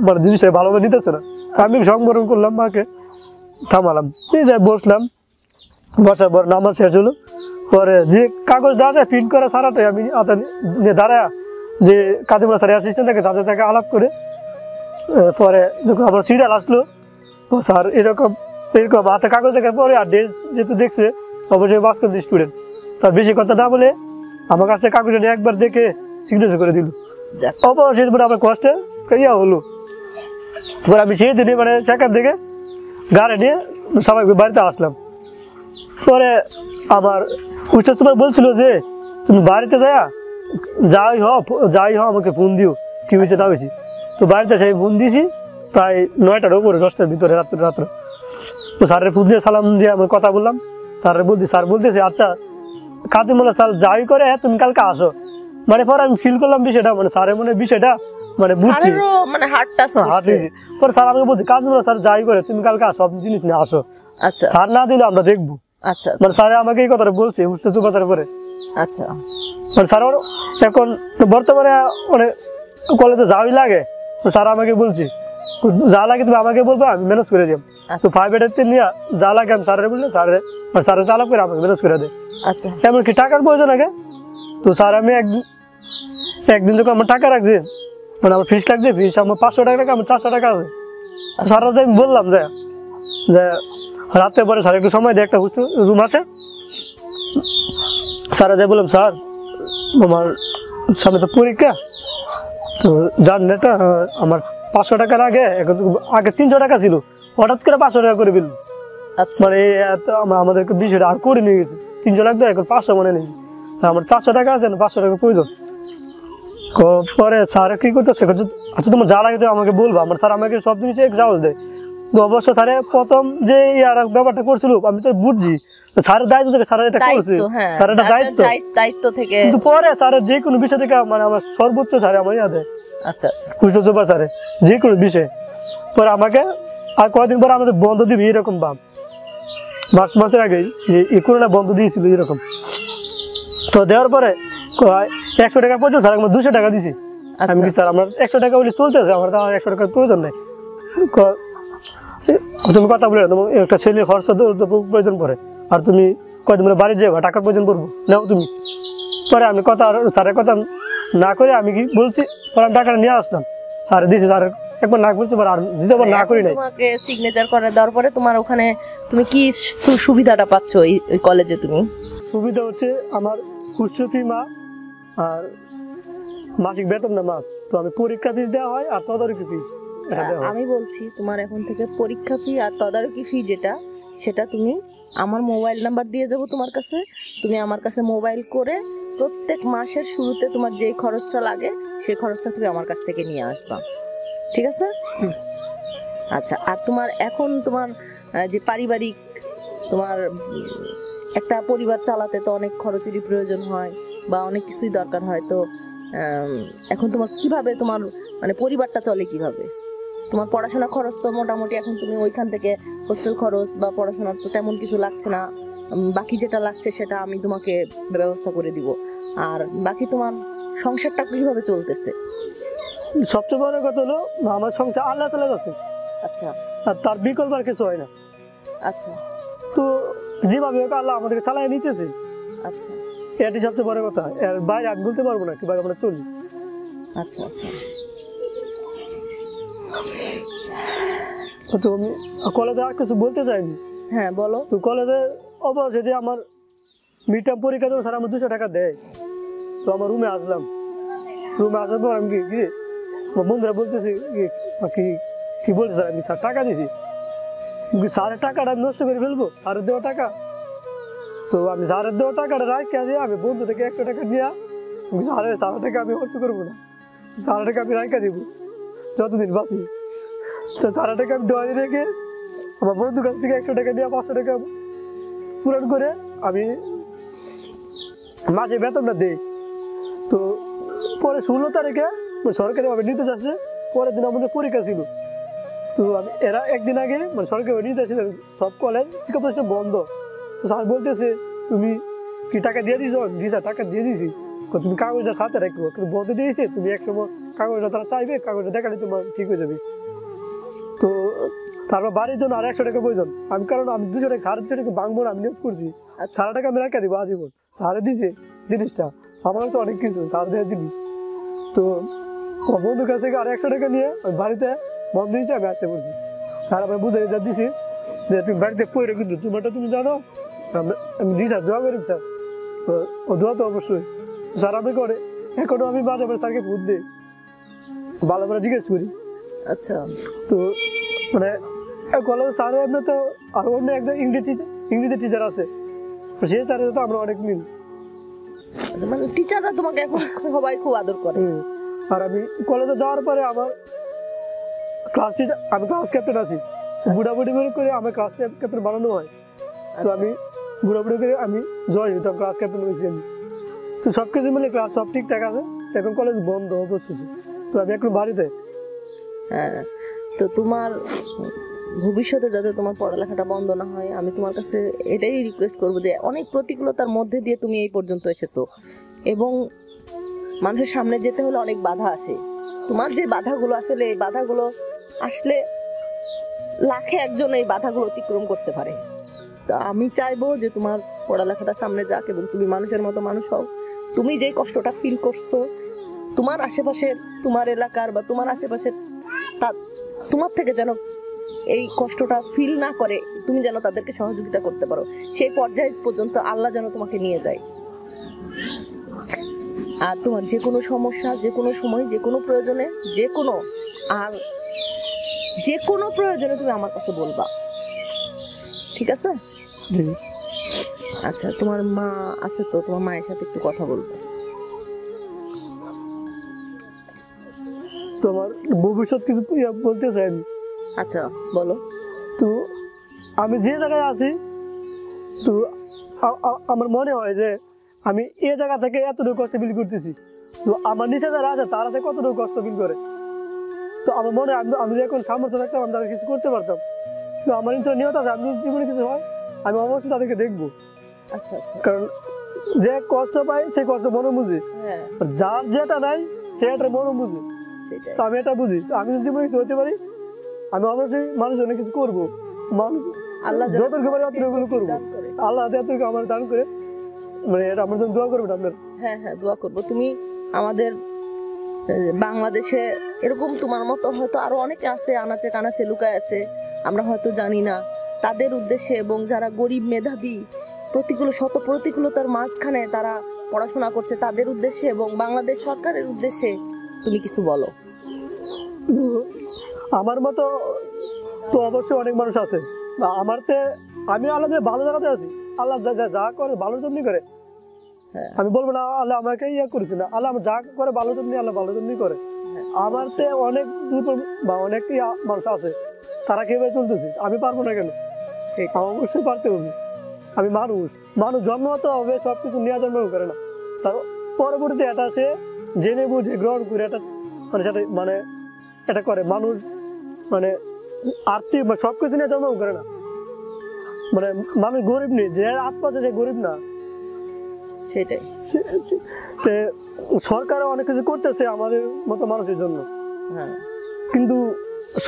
মানে জিনিসটা ভালোভাবে নিতেছে না, আমি সংবরণ করলাম, মাকে থামালাম, এই যাই বসলাম, বসার পর নামাজ শেষ হলো। পরে যে কাগজ দেওয়া যায় প্রিন্ট করা সারাটাই আমি হাতে নিয়ে দাঁড়ায় যে কাদিমুল্লাহ স্যার অ্যাসিস্ট্যান্ট থাকে তাদের থেকে আলাপ করে, পরে যখন আমার সিরিয়াল আসলো, তো স্যার এরকম হাতে কাগজ দেখার পরে আর ডেট যেহেতু দেখছে অবশ্যই ভাস্কর স্টুডেন্ট, তার বেশি কথা না বলে আমার কাছে কাগজটা নিয়ে একবার দেখে সিগনেচার করে দিল। যাক। অবশ্যই আমার কষ্টে ইয়া হলো। পরে আমি সেই দিনে মানে সেখান থেকে গাড়ি নিয়ে সবাই বাড়িতে আসলাম। পরে আমার উস্তাদ সময় বলছিল যে তুমি বাড়িতে যাই হও আমাকে ফোন দিও, কি হয়েছে না হয়েছি। তো বাড়িতে সেই ফোন দিয়েছি প্রায় 9টার উপরে, 10টার ভিতরে রাত্রে। তো স্যারের ফোন দিয়ে সালাম দিয়ে আমি কথা বললাম, স্যার বলতেছে আচ্ছা কাদিমুল্লাহ স্যার যাই করে তুমি কালকে আসো। মানে পরে আমি ফিল করলাম বিষয়টা, মানে স্যারের মনে বিষয়টা মানে বুঝছি, মানে হার্ট টাচ করছে। পরে স্যার আমাকে বলছে কাদিমুল্লাহ স্যার যাই করে তুমি কালকে সব জিনিস নিয়ে আসো, আচ্ছা স্যার না দিলে আমরা দেখবো। আচ্ছা মানে স্যার আমাকে এই কথাটা বলছে উস্তাদ সুবাতার পরে। আচ্ছা মানে স্যার এখন বর্তমানে মানে কলেজে যাওয়াই লাগে, তো স্যার আমাকে বলছে যা লাগে তুমি আমাকে বলবো, আমি ম্যানেজ করে দিই। তো 5 নিয়ে যা লাগে আমি স্যারের বললে স্যারের চালাপ করে আমাকে ম্যানেজ করে দেয়। আচ্ছা এমনকি টাকার প্রয়োজন আগে, তো স্যার আমি একদিন যখন আমার টাকা রাখছি, মানে আমার ফিস লাগছে, ফিস আমার 500 টাকা আমার 400 টাকা আছে। স্যার আমি বললাম যে রাত্রে পরে স্যার একটু সময় দিয়ে একটা রুম আছে, স্যার যাই বললাম স্যার আমার সামনে তো পরীক্ষা, তো জান এটা আমার 500 টাকার আগে 300 টাকা ছিল, হঠাৎ করে 500 টাকা করে দিল। আচ্ছা মানে আমাদেরকে বিষয়টা আর করে নিয়ে গেছে, 300 লাগতো এখন 500 মনে নেই, আমার 400 টাকা আছে, 500 টাকা প্রয়োজন। পরে স্যার কি করতেছে, আচ্ছা তোমার যা লাগে আমাকে বলবো, আমার স্যার আমাকে সব জিনিস সাহস দেয়। তো অবশ্য স্যারে প্রথম যে ব্যাপারটা করছিল আমি তো বুঝছি স্যারের দায়িত্ব থেকে, স্যারের এটা করছে, স্যারের দায়িত্ব থেকে, কিন্তু পরে স্যারের যে কোনো বিষয় থেকে মানে আমার সর্বোচ্চ স্যারে আমার ইয়া দেয়। আচ্ছা আচ্ছা উস্তাদ সুবা স্যারে যে কোনো বিষয়ে পরে আমাকে আর কয়েকদিন পরে আমাদের বন্ধ দিবি এরকম ভাব, মাসের আগেই এই করোনা বন্ধ দিয়েছিল এরকম। তো দেওয়ার পরে 100 টাকা পর্যন্ত স্যার আমার 200 টাকা দিছি। আমি কি স্যার আমার 100 টাকা বলে চলতেছে, আমার তো 100 টাকার প্রয়োজন নেই, তুমি কথা বলে তোমার একটা ছেলে খরচ প্রয়োজন পড়ে, আর তুমি কয়দিন পরে বাড়ি যাবো টাকার প্রয়োজন পড়বো নাও তুমি। পরে আমি স্যারের কথা না করে আমি কি বলছি, পরে আমি টাকাটা নিয়ে আসলাম, স্যার দিয়েছি, স্যার একবার না করছি, আর দিতে না করি নাই। তোমাকে সিগনেচার করে দেওয়ার পরে তোমার ওখানে তুমি কি সুবিধাটা পাচ্ছ ওই কলেজে? তুমি সুবিধা হচ্ছে আমার খুচরো ফি মা আর মাসিক বেতন না মাস, তো আমি পরীক্ষা ফিস দেওয়া হয় আর তদারকি ফিস। আমি বলছি তোমার এখন থেকে পরীক্ষা ফি আর তদারকি ফি যেটা, সেটা তুমি আমার মোবাইল নাম্বার দিয়ে যাবো তোমার কাছে, তুমি আমার কাছে মোবাইল করে প্রত্যেক মাসের শুরুতে তোমার যে খরচটা লাগে সেই খরচটা তুমি আমার কাছ থেকে নিয়ে আসবা, ঠিক আছে? আচ্ছা, আর তোমার এখন তোমার যে পারিবারিক তোমার একটা পরিবার চালাতে তো অনেক খরচেরই প্রয়োজন হয় বা অনেক কিছুই দরকার হয়, তো এখন তোমার কিভাবে তোমার মানে পরিবারটা চলে কিভাবে? তোমার পড়াশোনা খরচ তো মোটামুটি এখন তুমি ওইখান থেকে হোস্টেল খরচ বা পড়াশোনার তো তেমন কিছু লাগছে না, বাকি যেটা লাগছে সেটা আমি তোমাকে ব্যবস্থা করে দিব। আর বাকি তোমার সংসারটা কিভাবে চলতেছে? সবচেয়ে বড় কথা হলো আমার সংসার আল্লাহ তাআলা কাছে, আচ্ছা, আর তার বিকল্প আর কিছু হয় না। আচ্ছা, তো যেভাবে হোক আল্লাহ আমাদেরকে চালাই নিতেছে, আচ্ছা, এটি সবচেয়ে বড় কথা। এর বাইরে আমি বলতে পারবো না কিভাবে আমরা চলি। আচ্ছা, আচ্ছা। তো আমি কলেজে আর কিছু বলতে চাইনি, হ্যাঁ বলো। তো কলেজে অবশেষে আমার মিড টার্ম পরীক্ষা দেবো স্যার আমার 200 টাকা দেয়। তো আমার রুমে আসলাম, রুমে আসার পর আমি কি আমার বন্ধুরা বলতেছি কি কি বলছে স্যার, আমি স্যার টাকা দিছি, স্যারের টাকাটা আমি নষ্ট করে ফেলবো, স্যারের দেওয়া টাকা। তো আমি স্যারের দেওয়া টাকাটা রাখতে দিয়ে আমি বন্ধু থেকে 100 টাকা নিয়ে স্যারের টাকা আমি খরচ করবো না, স্যারের টাকা আমি রাখা দিব যতদিন বাঁচি। তো স্যারের টাকা আমি ডোয়ারি রেখে আমার বন্ধুর কাছ থেকে 100 টাকা দিয়ে 500 টাকা পূরণ করে আমি মাসে বেতনটা দিই। তো পরে 16 তারিখে সরকারিভাবে নিতে যাচ্ছে, পরের দিন আমাদের পরীক্ষা ছিল। তো এরা একদিন আগে সরকারিভাবে নিতে আসছিল, সব কলেজ শিক্ষা প্রতিষ্ঠান বন্ধ। তো স্যার বলতেছে তুমি কি টাকা দিয়ে দিছো? স্যার টাকা দিয়ে দিয়েছি। তুমি কাগজটা সাথে রাখবো, কিন্তু বন্ধ দিয়েছে, তুমি একসময় কাগজটা তারা চাইবে, কাগজটা দেখালে তোমার ঠিক হয়ে যাবে। তো তারপর বাড়ির জন্য আর 100 টাকা প্রয়োজন। আমি কারণ আমি 200 টাকা 250 টাকা ভাঙবো না, আমি নিয়োগ করছি, 100 টাকা আমি রাখা দিব আজীবন। স্যারে দিছে জিনিসটা, আমার কাছে অনেক কিছু স্যার দেওয়ার জিনিস। তো আমার বন্ধুর কাছ থেকে আর 100 টাকা নিয়ে ওই বাড়িতে বন্ধ দিয়েছে, আমি আসতে পড়ছি। স্যার আমি বুঝে যা দিছি যে তুমি বাড়িতে পড়ে, কিন্তু তোমারটা তুমি জানো আমি দিই স্যার, দোয়া করি স্যার। ও দোয়া তো অবশ্যই স্যার আমি করে, এখনো আমি মাঝে মাঝে স্যারকে ভোট দিই, ভালো করে জিজ্ঞেস করি। আচ্ছা। তো মানে কলেজ স্যার অন্য তো আর অন্য একজন ইংরেজি টিচার আছে, সে স্যারের তো আমরা অনেক মিল। মানে টিচাররা তোমাকে এখন সবাই খুব আদর করে। আর আমি কলেজে যাওয়ার পরে আমার ক্লাস টিচার, আমি ক্লাস ক্যাপ্টেন আছি, বুড়াবুড়ি করে আমার ক্লাস ক্যাপ্টেন বানানো হয়। তো আমি বুড়াবুড়ি করে আমি জয় হইতাম, ক্লাস ক্যাপ্টেন হয়েছি আমি। তো সব কিছু মিলে ক্লাস সব ঠিকঠাক আছে, এখন কলেজ বন্ধ অবশেষে। তো আমি এখন বাড়িতে। হ্যাঁ, তো তোমার ভবিষ্যতে যাতে তোমার পড়ালেখাটা বন্ধ না হয়, আমি তোমার কাছে এটাই রিকোয়েস্ট করবো যে অনেক প্রতিকূলতার মধ্যে দিয়ে তুমি এই পর্যন্ত এসেছো, এবং মানুষের সামনে যেতে হলে অনেক বাধা আসে। তোমার যে বাধাগুলো, আসলে এই বাধাগুলো আসলে লাখে একজন এই বাধাগুলো অতিক্রম করতে পারে। তো আমি চাইবো যে তোমার পড়ালেখাটা সামনে যাক এবং তুমি মানুষের মতো মানুষ হও। তুমি যে কষ্টটা ফিল করছো, তোমার আশেপাশের, তোমার এলাকার বা তোমার আশেপাশের তোমার থেকে যেন এই কষ্টটা ফিল না করে, তুমি যেন তাদেরকে সহযোগিতা করতে পারো, সেই পর্যায়ে পর্যন্ত আল্লাহ যেন তোমাকে নিয়ে যায়। আর তোমার যে কোনো সমস্যা, যে কোনো সময়, যে কোনো প্রয়োজনে, যে কোনো প্রয়োজনে তুমি আমার কাছে বলবা, ঠিক আছে? আচ্ছা, তোমার মা আছে তো, তোমার মায়ের সাথে একটু কথা বলবো। তোমার ভবিষ্যৎ কিছু বলতে চাই আমি। আচ্ছা বলো। তো আমি যে জায়গায় আছি, তো আমার মনে হয় যে আমি এই জায়গা থেকে এতটুকু কষ্ট ফিল করতেছি, তো আমার নিচে যারা আছে তারা থেকে কতটুকু কষ্ট ফিল করে। তো আমার মনে হয় আমি এখন সামর্থ্য থাকতাম, আমি তাদের কিছু করতে পারতাম। তো আমার ইচ্ছা নিয়ত আছে, আমি জীবনে কিছু হয় আমি অবশ্যই তাদেরকে দেখবো। আচ্ছা আচ্ছা। কারণ যে কষ্ট পায় সে কষ্ট মনে বুঝে, যার যেটা নাই সে এটা মনে বুঝে। তো আমি এটা বুঝি, আমি যদি জীবনে কিছু হতে পারি আমি অবশ্যই মানুষের অনেক কিছু করবো। মানুষ আল্লাহ যতটুকু পারি অতটুকু করবো, আল্লাহ এতটুকু আমার দান করে, মানে এটা আমার জন্য দোয়া করবেন আপনার। হ্যাঁ হ্যাঁ, দোয়া করবো। তুমি আমাদের বাংলাদেশে এরকম তোমার মতো হয়তো আরো অনেকে আছে, আনাচে কানাচে লুকায় আছে, আমরা হয়তো জানি না, তাদের উদ্দেশ্যে, এবং যারা গরিব মেধাবী শত প্রতিকূলতার মাঝখানে তারা পড়াশোনা করছে, তাদের উদ্দেশ্যে এবং বাংলাদেশ সরকারের উদ্দেশ্যে তুমি কিছু বলো। আমার মতো তো অবশ্যই অনেক মানুষ আছে, আমি আল্লাহ ভালো জায়গাতে আছি, আল্লাহ যা করে ভালোর জন্যই করে। আমি বলবো না আল্লাহ আমাকে করেছি না, আল্লাহ যা করে ভালোর জন্য, আল্লাহ ভালোর জন্যই করে। আমার তো অনেক দুর্বল বা অনেক মানুষ আছে, তারা কিভাবে চলতেছে, আমি পারবো না কেন? অবশ্যই পারতে হবে। আমি মানুষ জন্মতে হবে, সবকিছু নিয়ে জন্ম করে না, তার পরবর্তীতে এটা সে জেনে বুঝে গ্রহণ করে এটা মানে এটা করে। মানুষ মানে আর্থিক বা সবকিছু নিয়ে জন্ম করে না, মানে মানুষ গরিব নেই, যে আত্মহত্যা যে গরিব না, সেটাই। সরকারও অনেক কিছু করতেছে আমাদের মতো মানুষের জন্য, কিন্তু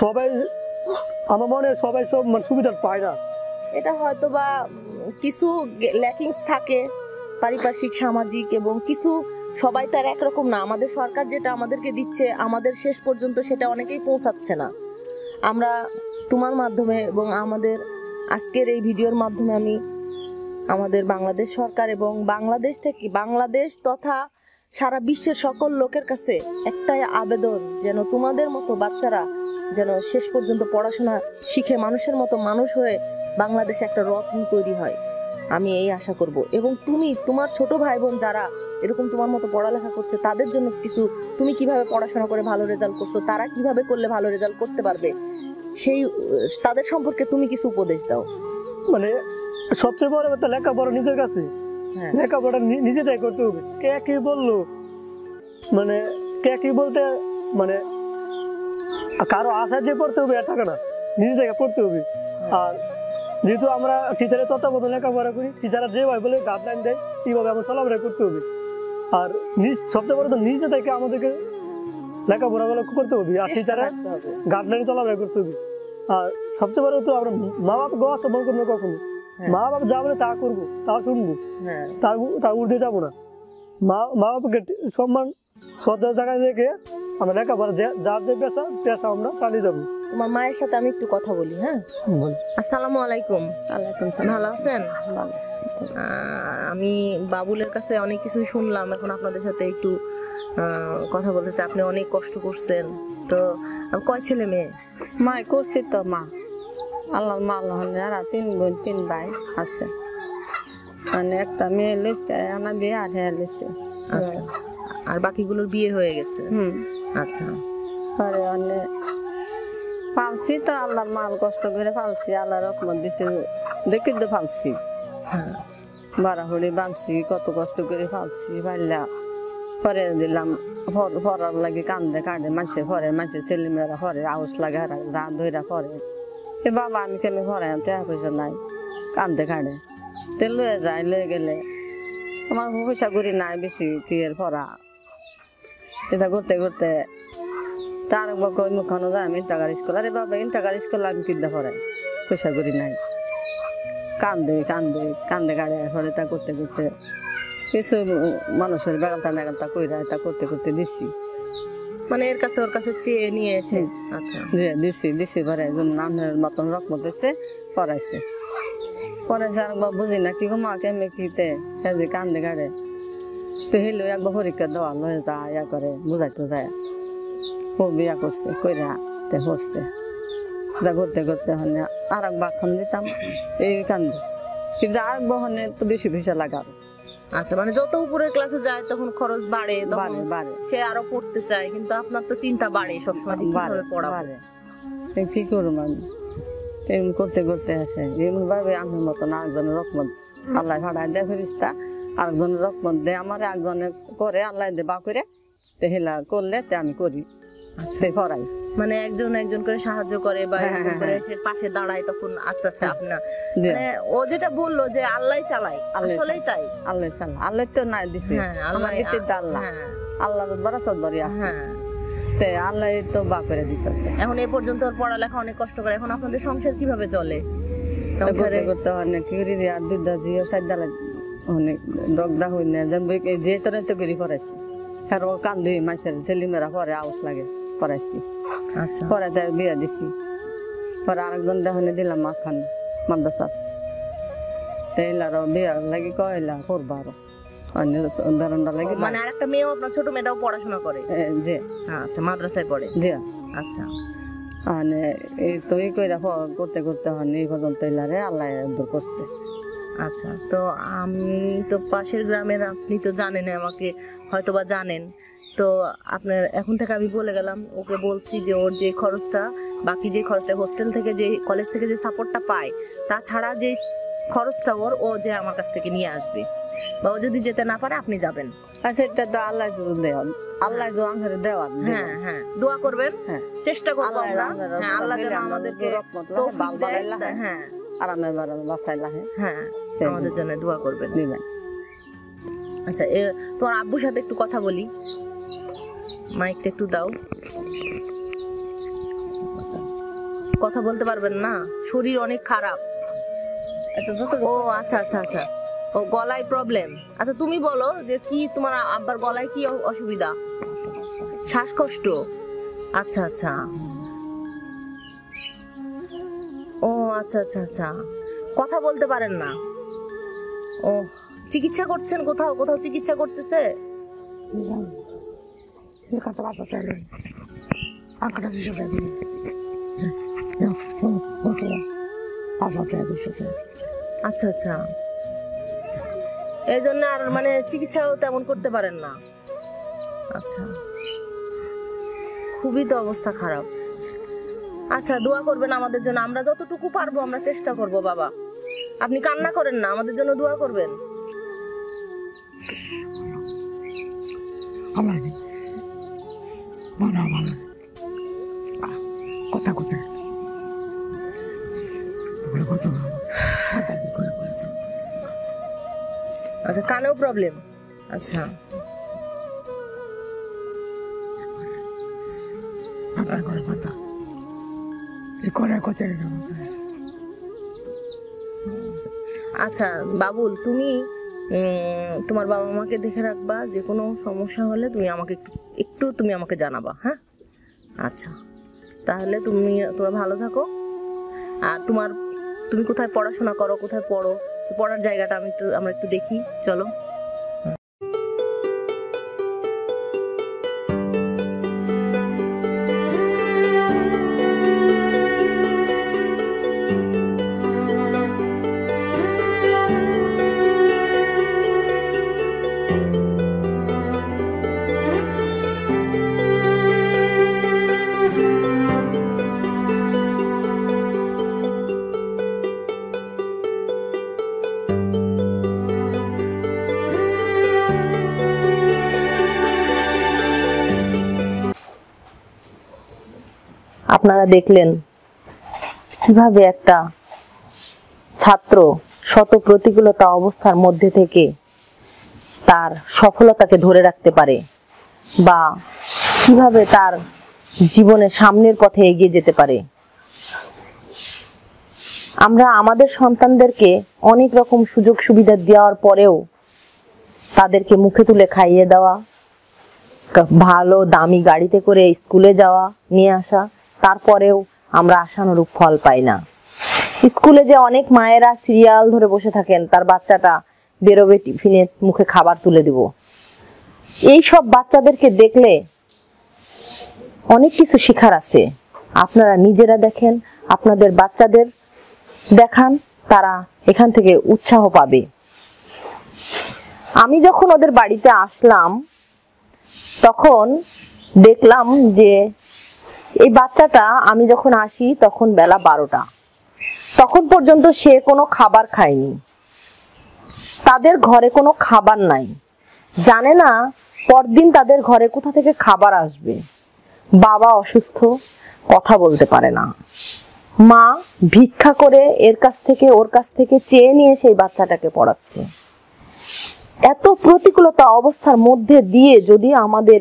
সবাই আমার মনে হয় সবাই সব মানে সুবিধা পায় না। এটা হয়তো বা কিছু ল্যাকিংস থাকে পারিপার্শ্বিক, সামাজিক, এবং কিছু সবাই তার একরকম না। আমাদের সরকার যেটা আমাদেরকে দিচ্ছে, আমাদের শেষ পর্যন্ত সেটা অনেকেই পৌঁছাচ্ছে না। আমরা তোমার মাধ্যমে এবং আমাদের আজকের এই ভিডিওর মাধ্যমে আমি আমাদের বাংলাদেশ সরকার এবং বাংলাদেশ তথা সারা বিশ্বের সকল লোকের কাছে একটাই আবেদন, যেন তোমাদের মতো বাচ্চারা যেন শেষ পর্যন্ত পড়াশোনা শিখে মানুষের মতো মানুষ হয়ে বাংলাদেশে একটা রত্ন তৈরি হয়, আমি এই আশা করব। এবং তোমার ছোট ভাই বোন যারা এরকম তোমার মতো পড়ালেখা করছে তাদের জন্য কিছু, তুমি কিভাবে পড়াশোনা করে ভালো রেজাল্ট করছো, তারা কিভাবে করলে ভালো রেজাল্ট করতে পারবে, তাদের সম্পর্কে তুমি কিছু উপদেশ দাও। মানে সবচেয়ে বড় কথা লেখাপড়া নিজের কাছে, লেখাপড়া নিজেটাই করতে হবে। কে কি বললো, মানে কে কি বলতে, মানে কারো আশা যে পড়তে হবে এটা না, নিজে থেকে পড়তে হবে। আর যেহেতু আমরা টিচারের তত্ত্বাবধানে লেখাপড়া করি, টিচাররা যেভাবে বলে গাইডলাইন দেয় এইভাবে আমরা চলাফেরা করতে হবে। আর সবচেয়ে বড় তো নিজে থেকে আমাদেরকে লেখাপড়া করতে হবে, আর টিচারের গাইডলাইনে চলাফেরা করতে হবে। আর সবচেয়ে বড় তো আমরা মা বাবা গোয়া সম্মান করবো না কখনো, মা বাবা যা বলে তা করবো, তা শুনবো, তার উল্টে যাবো না। মা বাবাকে সম্মান শ্রদ্ধার জায়গায় রেখে আমরা লেখাপড়া যার যে পেশা আমরা চালিয়ে যাবো। তোমার মায়ের সাথে আমি একটু কথা বলি। হ্যাঁ, আসসালামু আলাইকুম। ওয়ালাইকুম ভালো আছেন? ভালো। আমি বাবুলের কাছে অনেক কিছুই শুনলাম, এখন আপনাদের সাথে একটু কথা বলতে চাই। আপনি অনেক কষ্ট করছেন, তো কয় ছেলে মেয়ে? মা করছি তো, মা আল্লাহ মা আল্লাহ, আর 3 বোন 3 ভাই আছে, মানে একটা মেয়ে লেছে, আনা বিয়ে আর হ্যাঁ লেছে। আচ্ছা, আর বাকিগুলোর বিয়ে হয়ে গেছে? আচ্ছা, পরে অনেক পালছি তো, আল্লাহর মাল কষ্ট করে পালছি, আল্লাহ রহমত দিছে দেখে তো পালছি। বাড়াহুড়ি বাঁধছি, কত কষ্ট করে পালছি, পাইলা পরে দিলাম পড়ার লাগে কান্দে কাঁদে, মানুষের ছেলেমেয়েরা পরে আউস লাগে, যা ধৈরা পরে এ বাবা আমি কেন পড়াই, টাকা পয়সা নাই, কান্দে কাঁদে, তে লয়ে যায়, লয়ে গেলে আমার পয়সা করি নাই বেশি, কি এর পড়া এটা করতে করতে তার একবার মুখানো যায় আমি ইন্টাকার স্কুল, আরে বাবা ইন্টাকার স্কুল আমি কিনতে পড়াই, পয়সা করি নাই, কান্দে কান্দে কান্দে কাঁদে, পরে তা করতে করতে কিছু মানুষের বেগালতা নেগালতা কইরা তা করতে করতে দিছি, মানে এর কাছে ওর কাছে চেয়ে নিয়ে এসে। আচ্ছা, দিছি পরে নামের মতন রকমত হয়েছে, পড়াইছে আর একবার বুঝি না কি গো মা কেমনি কিতে যে কান্দে কাঁদে, তো হেলো একবার পরীক্ষা দেওয়া লয়ে যা ইয়া করে বুঝাইতো যায়, ও বিয়া করছে কইরা তে হচ্ছে, যা করতে করতে হনে আর এক বাক্ষণ দিতাম এই কান্দে, কিন্তু আর এক বহনে তো বেশি পয়সা লাগাবো। আচ্ছা, মানে যত উপরের ক্লাসে যায় তখন খরচ বাড়ে, বাড়ে, সে আরো পড়তে চায়, কিন্তু আপনার তো চিন্তা বাড়ে সবসময় কিভাবে পড়াবো, কি করবো আমি, এমন করতে করতে আসে এমন ভাবে আমার মতন আরেকজনের রকমত আল্লাহ ভাড়ায় দেয় ফেরিস্তা, আরেকজনের রকমত দেয় আমার, একজনের করে আল্লাহ দে বা করে হেলা করলে তে আমি করি, পড়াই, মানে একজন একজন করে সাহায্য করে বা এরকম করে সে পাশে দাঁড়ায়, তখন আস্তে আস্তে আপনার মানে ও যেটা বললো যে আল্লাহ চালায়, আসলেই তাই, আল্লাহ চালা, আল্লাহ তো নাই দিছে, আমার দিতে আল্লাহ, আল্লাহ বরাসত বরি আছে, আল্লাহ তো বা করে দিতেছে। এখন এই পর্যন্ত ওর পড়ালেখা অনেক কষ্ট করে, এখন আপনাদের সংসার কিভাবে চলে? করতে অনেক কিরি আর দুধা দিয়ে সাইডালে অনেক ডগদা হই না, যে তোর তো করি পড়াইছি, আর ও কান্দি মানুষের ছেলেমেয়েরা পরে আউস লাগে পড়াইছি। আচ্ছা, পরে তার বিয়া দিছি, পরে আরেকজন দেখানে দিলাম মাখান মাদ্রাসা, এইলারও বিয়া লাগি কয়লা করবা আরো বেরন্দা লাগে, মানে আরেকটা মেয়েও আপনার ছোট মেয়েটাও পড়াশোনা করে? যে আচ্ছা, মাদ্রাসায় পড়ে? যে আচ্ছা, মানে এই তো এই কইরা করতে করতে হন এই পর্যন্ত এইলারে আল্লাহ দূর করছে। আচ্ছা, তো আমি তো পাশের গ্রামের, আপনি তো জানেন আমাকে, হয়তো বা জানেন, তো আপনার এখন থেকে আমি বলে গেলাম, ওকে বলছি যে ওর যে খরচটা, বাকি যে খরচটা হোস্টেল থেকে যে কলেজ থেকে যে সাপোর্টটা পায়, তাছাড়া যে খরচটা ও যে আমার কাছ থেকে নিয়ে আসবে, বা ও যদি যেতে না পারে আপনি যাবেন। আচ্ছা, এটা তো আল্লাহ দেওয়া, আল্লাহ তো আমাদের দেওয়া। হ্যাঁ হ্যাঁ, দোয়া করবেন, চেষ্টা করবো আমরা, আল্লাহ যেন আমাদেরকে বাল বালাইলা, হ্যাঁ আরামে বারামে বাঁচাইলা, হ্যাঁ আমাদের জন্য দোয়া করবেন। আচ্ছা, তোমার আব্বুর সাথে একটু কথা বলি, মাইকটা একটু দাও। কথা বলতে পারবেন না, শরীর অনেক খারাপ। ও আচ্ছা আচ্ছা আচ্ছা, ও গলায় প্রবলেম। আচ্ছা, তুমি বলো যে কি তোমার আব্বার গলায় কি অসুবিধা? শ্বাসকষ্ট? আচ্ছা আচ্ছা, ও আচ্ছা আচ্ছা আচ্ছা, কথা বলতে পারেন না। ও, চিকিৎসা করছেন কোথাও? কোথাও চিকিৎসা করতেছে? আচ্ছা আচ্ছা, এই জন্য আর মানে চিকিৎসাও তেমন করতে পারেন না। আচ্ছা, খুবই তো অবস্থা খারাপ। আচ্ছা, দোয়া করবেন আমাদের জন্য, আমরা যতটুকু পারবো আমরা চেষ্টা করব। বাবা, আপনি কান্না করেন না, আমাদের জন্য দোয়া করবেন। আচ্ছা, কানেও প্রবলেম? আচ্ছা আচ্ছা বাবুল, তুমি তোমার বাবা মাকে দেখে রাখবা, যে কোনো সমস্যা হলে তুমি আমাকে একটু তুমি আমাকে জানাবা, হ্যাঁ? আচ্ছা, তাহলে তোমরা ভালো থাকো। আর তুমি কোথায় পড়াশোনা করো, কোথায় পড়ো, পড়ার জায়গাটা আমরা একটু দেখি, চলো। আপনারা দেখলেন কিভাবে একটা ছাত্র শত প্রতিকূলতা অবস্থার মধ্যে থেকে তার সফলতাকে ধরে রাখতে পারে, বা কিভাবে তার জীবনের সামনের পথে এগিয়ে যেতে পারে। আমরা আমাদের সন্তানদেরকে অনেক রকম সুযোগ সুবিধা দেওয়ার পরেও তাদেরকে মুখে তুলে খাইয়ে দেওয়া, ভালো দামি গাড়িতে করে স্কুলে যাওয়া নিয়ে আসা, তারপরেও আমরা আশানুরূপ ফল পাই না। স্কুলে যে অনেক মায়েরা সিরিয়াল ধরে বসে থাকেন, তার বাচ্চাটা বেরোবে, টিফিনে মুখে খাবার তুলে দিব। এই সব বাচ্চাদেরকে দেখলে অনেক কিছু শেখার আছে। আপনারা নিজেরা দেখেন, আপনাদের বাচ্চাদের দেখান, তারা এখান থেকে উৎসাহ পাবে। আমি যখন ওদের বাড়িতে আসলাম তখন দেখলাম যে এই বাচ্চাটা, আমি যখন আসি তখন বেলা 12টা, তখন পর্যন্ত সে কোনো খাবার খায়নি। তাদের ঘরে কোনো খাবার নাই, জানে না পরদিন তাদের ঘরে কোথা থেকে খাবার আসবে। বাবা অসুস্থ, কথা বলতে পারে না। মা ভিক্ষা করে এর কাছ থেকে ওর কাছ থেকে চেয়ে নিয়ে সেই বাচ্চাটাকে পড়াচ্ছে। এত প্রতিকূলতা অবস্থার মধ্যে দিয়ে যদি আমাদের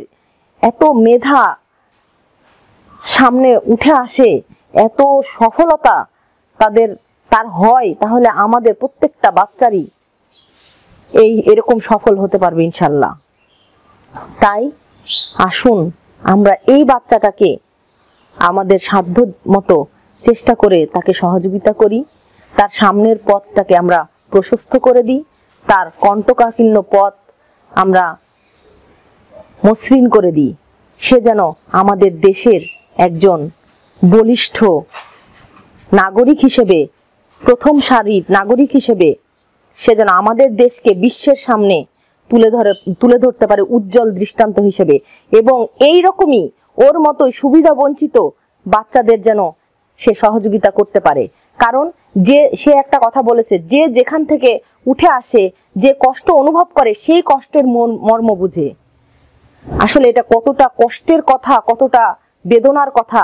এত মেধা সামনে উঠে আসে, এত সফলতা তার হয়, তাহলে আমাদের প্রত্যেকটা বাচ্চারই এরকম সফল হতে পারবে ইনশাল্লাহ। তাই আসুন আমরা এই বাচ্চাটাকে আমাদের সাধ্য মতো চেষ্টা করে তাকে সহযোগিতা করি, তার সামনের পথটাকে আমরা প্রশস্ত করে দিই, তার কণ্টকাকীর্ণ পথ আমরা মসৃণ করে দিই। সে যেন আমাদের দেশের একজন বলিষ্ঠ নাগরিক হিসেবে, প্রথম সারির নাগরিক হিসেবে সে যেন আমাদের দেশকে বিশ্বের সামনে তুলে ধরতে পারে উজ্জ্বল দৃষ্টান্ত হিসেবে। এবং এই রকমই ওর মতোই সুবিধা বঞ্চিত বাচ্চাদের যেন সে সহযোগিতা করতে পারে। কারণ সে একটা কথা বলেছে, যে যেখান থেকে উঠে আসে, যে কষ্ট অনুভব করে, সেই কষ্টের মর্ম বুঝে। আসলে এটা কতটা কষ্টের কথা, কতটা বেদনার কথা,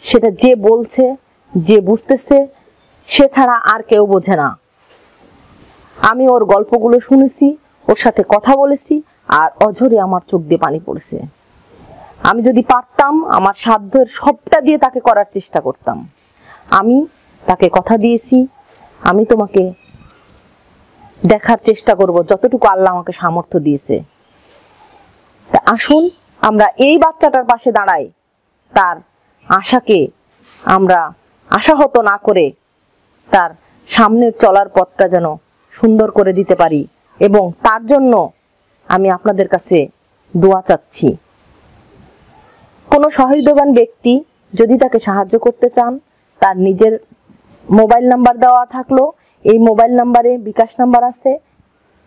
সেটা যে বলছে, যে বুঝতেছে, সে ছাড়া আর কেউ বোঝে না। আমি ওর গল্পগুলো শুনেছি, ওর সাথে কথা বলেছি, আর অঝরে আমার চোখ দিয়ে পানি পড়ছে। আমি যদি পারতাম আমার সাধ্যের সবটা দিয়ে তাকে করার চেষ্টা করতাম। আমি তাকে কথা দিয়েছি, আমি তোমাকে দেখার চেষ্টা করব যতটুকু আল্লাহ আমাকে সামর্থ্য দিয়েছে। আসুন আমরা এই বাচ্চাটার পাশে দাঁড়াই, তার আশাকে আমরা আশাহত না করে তার সামনের চলার পথটা যেন সুন্দর করে দিতে পারি, এবং তার জন্য আমি আপনাদের কাছে দোয়া চাচ্ছি। কোনো সহৃদয়বান ব্যক্তি যদি তাকে সাহায্য করতে চান, তার নিজের মোবাইল নাম্বার দেওয়া থাকলো, এই মোবাইল নাম্বারে বিকাশ নাম্বার আছে,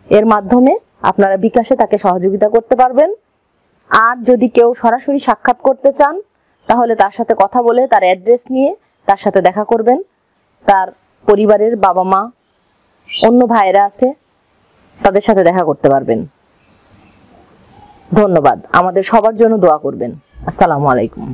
এর মাধ্যমে আপনারা বিকাশে তাকে সহযোগিতা করতে পারবেন। আর যদি কেউ সরাসরি সাক্ষাৎ করতে চান, তাহলে তার সাথে কথা বলে তার অ্যাড্রেস নিয়ে তার সাথে দেখা করবেন। তার পরিবারের বাবা মা, অন্য ভাইরা আছে, তাদের সাথে দেখা করতে পারবেন। ধন্যবাদ। আমাদের সবার জন্য দোয়া করবেন। আসসালামু আলাইকুম।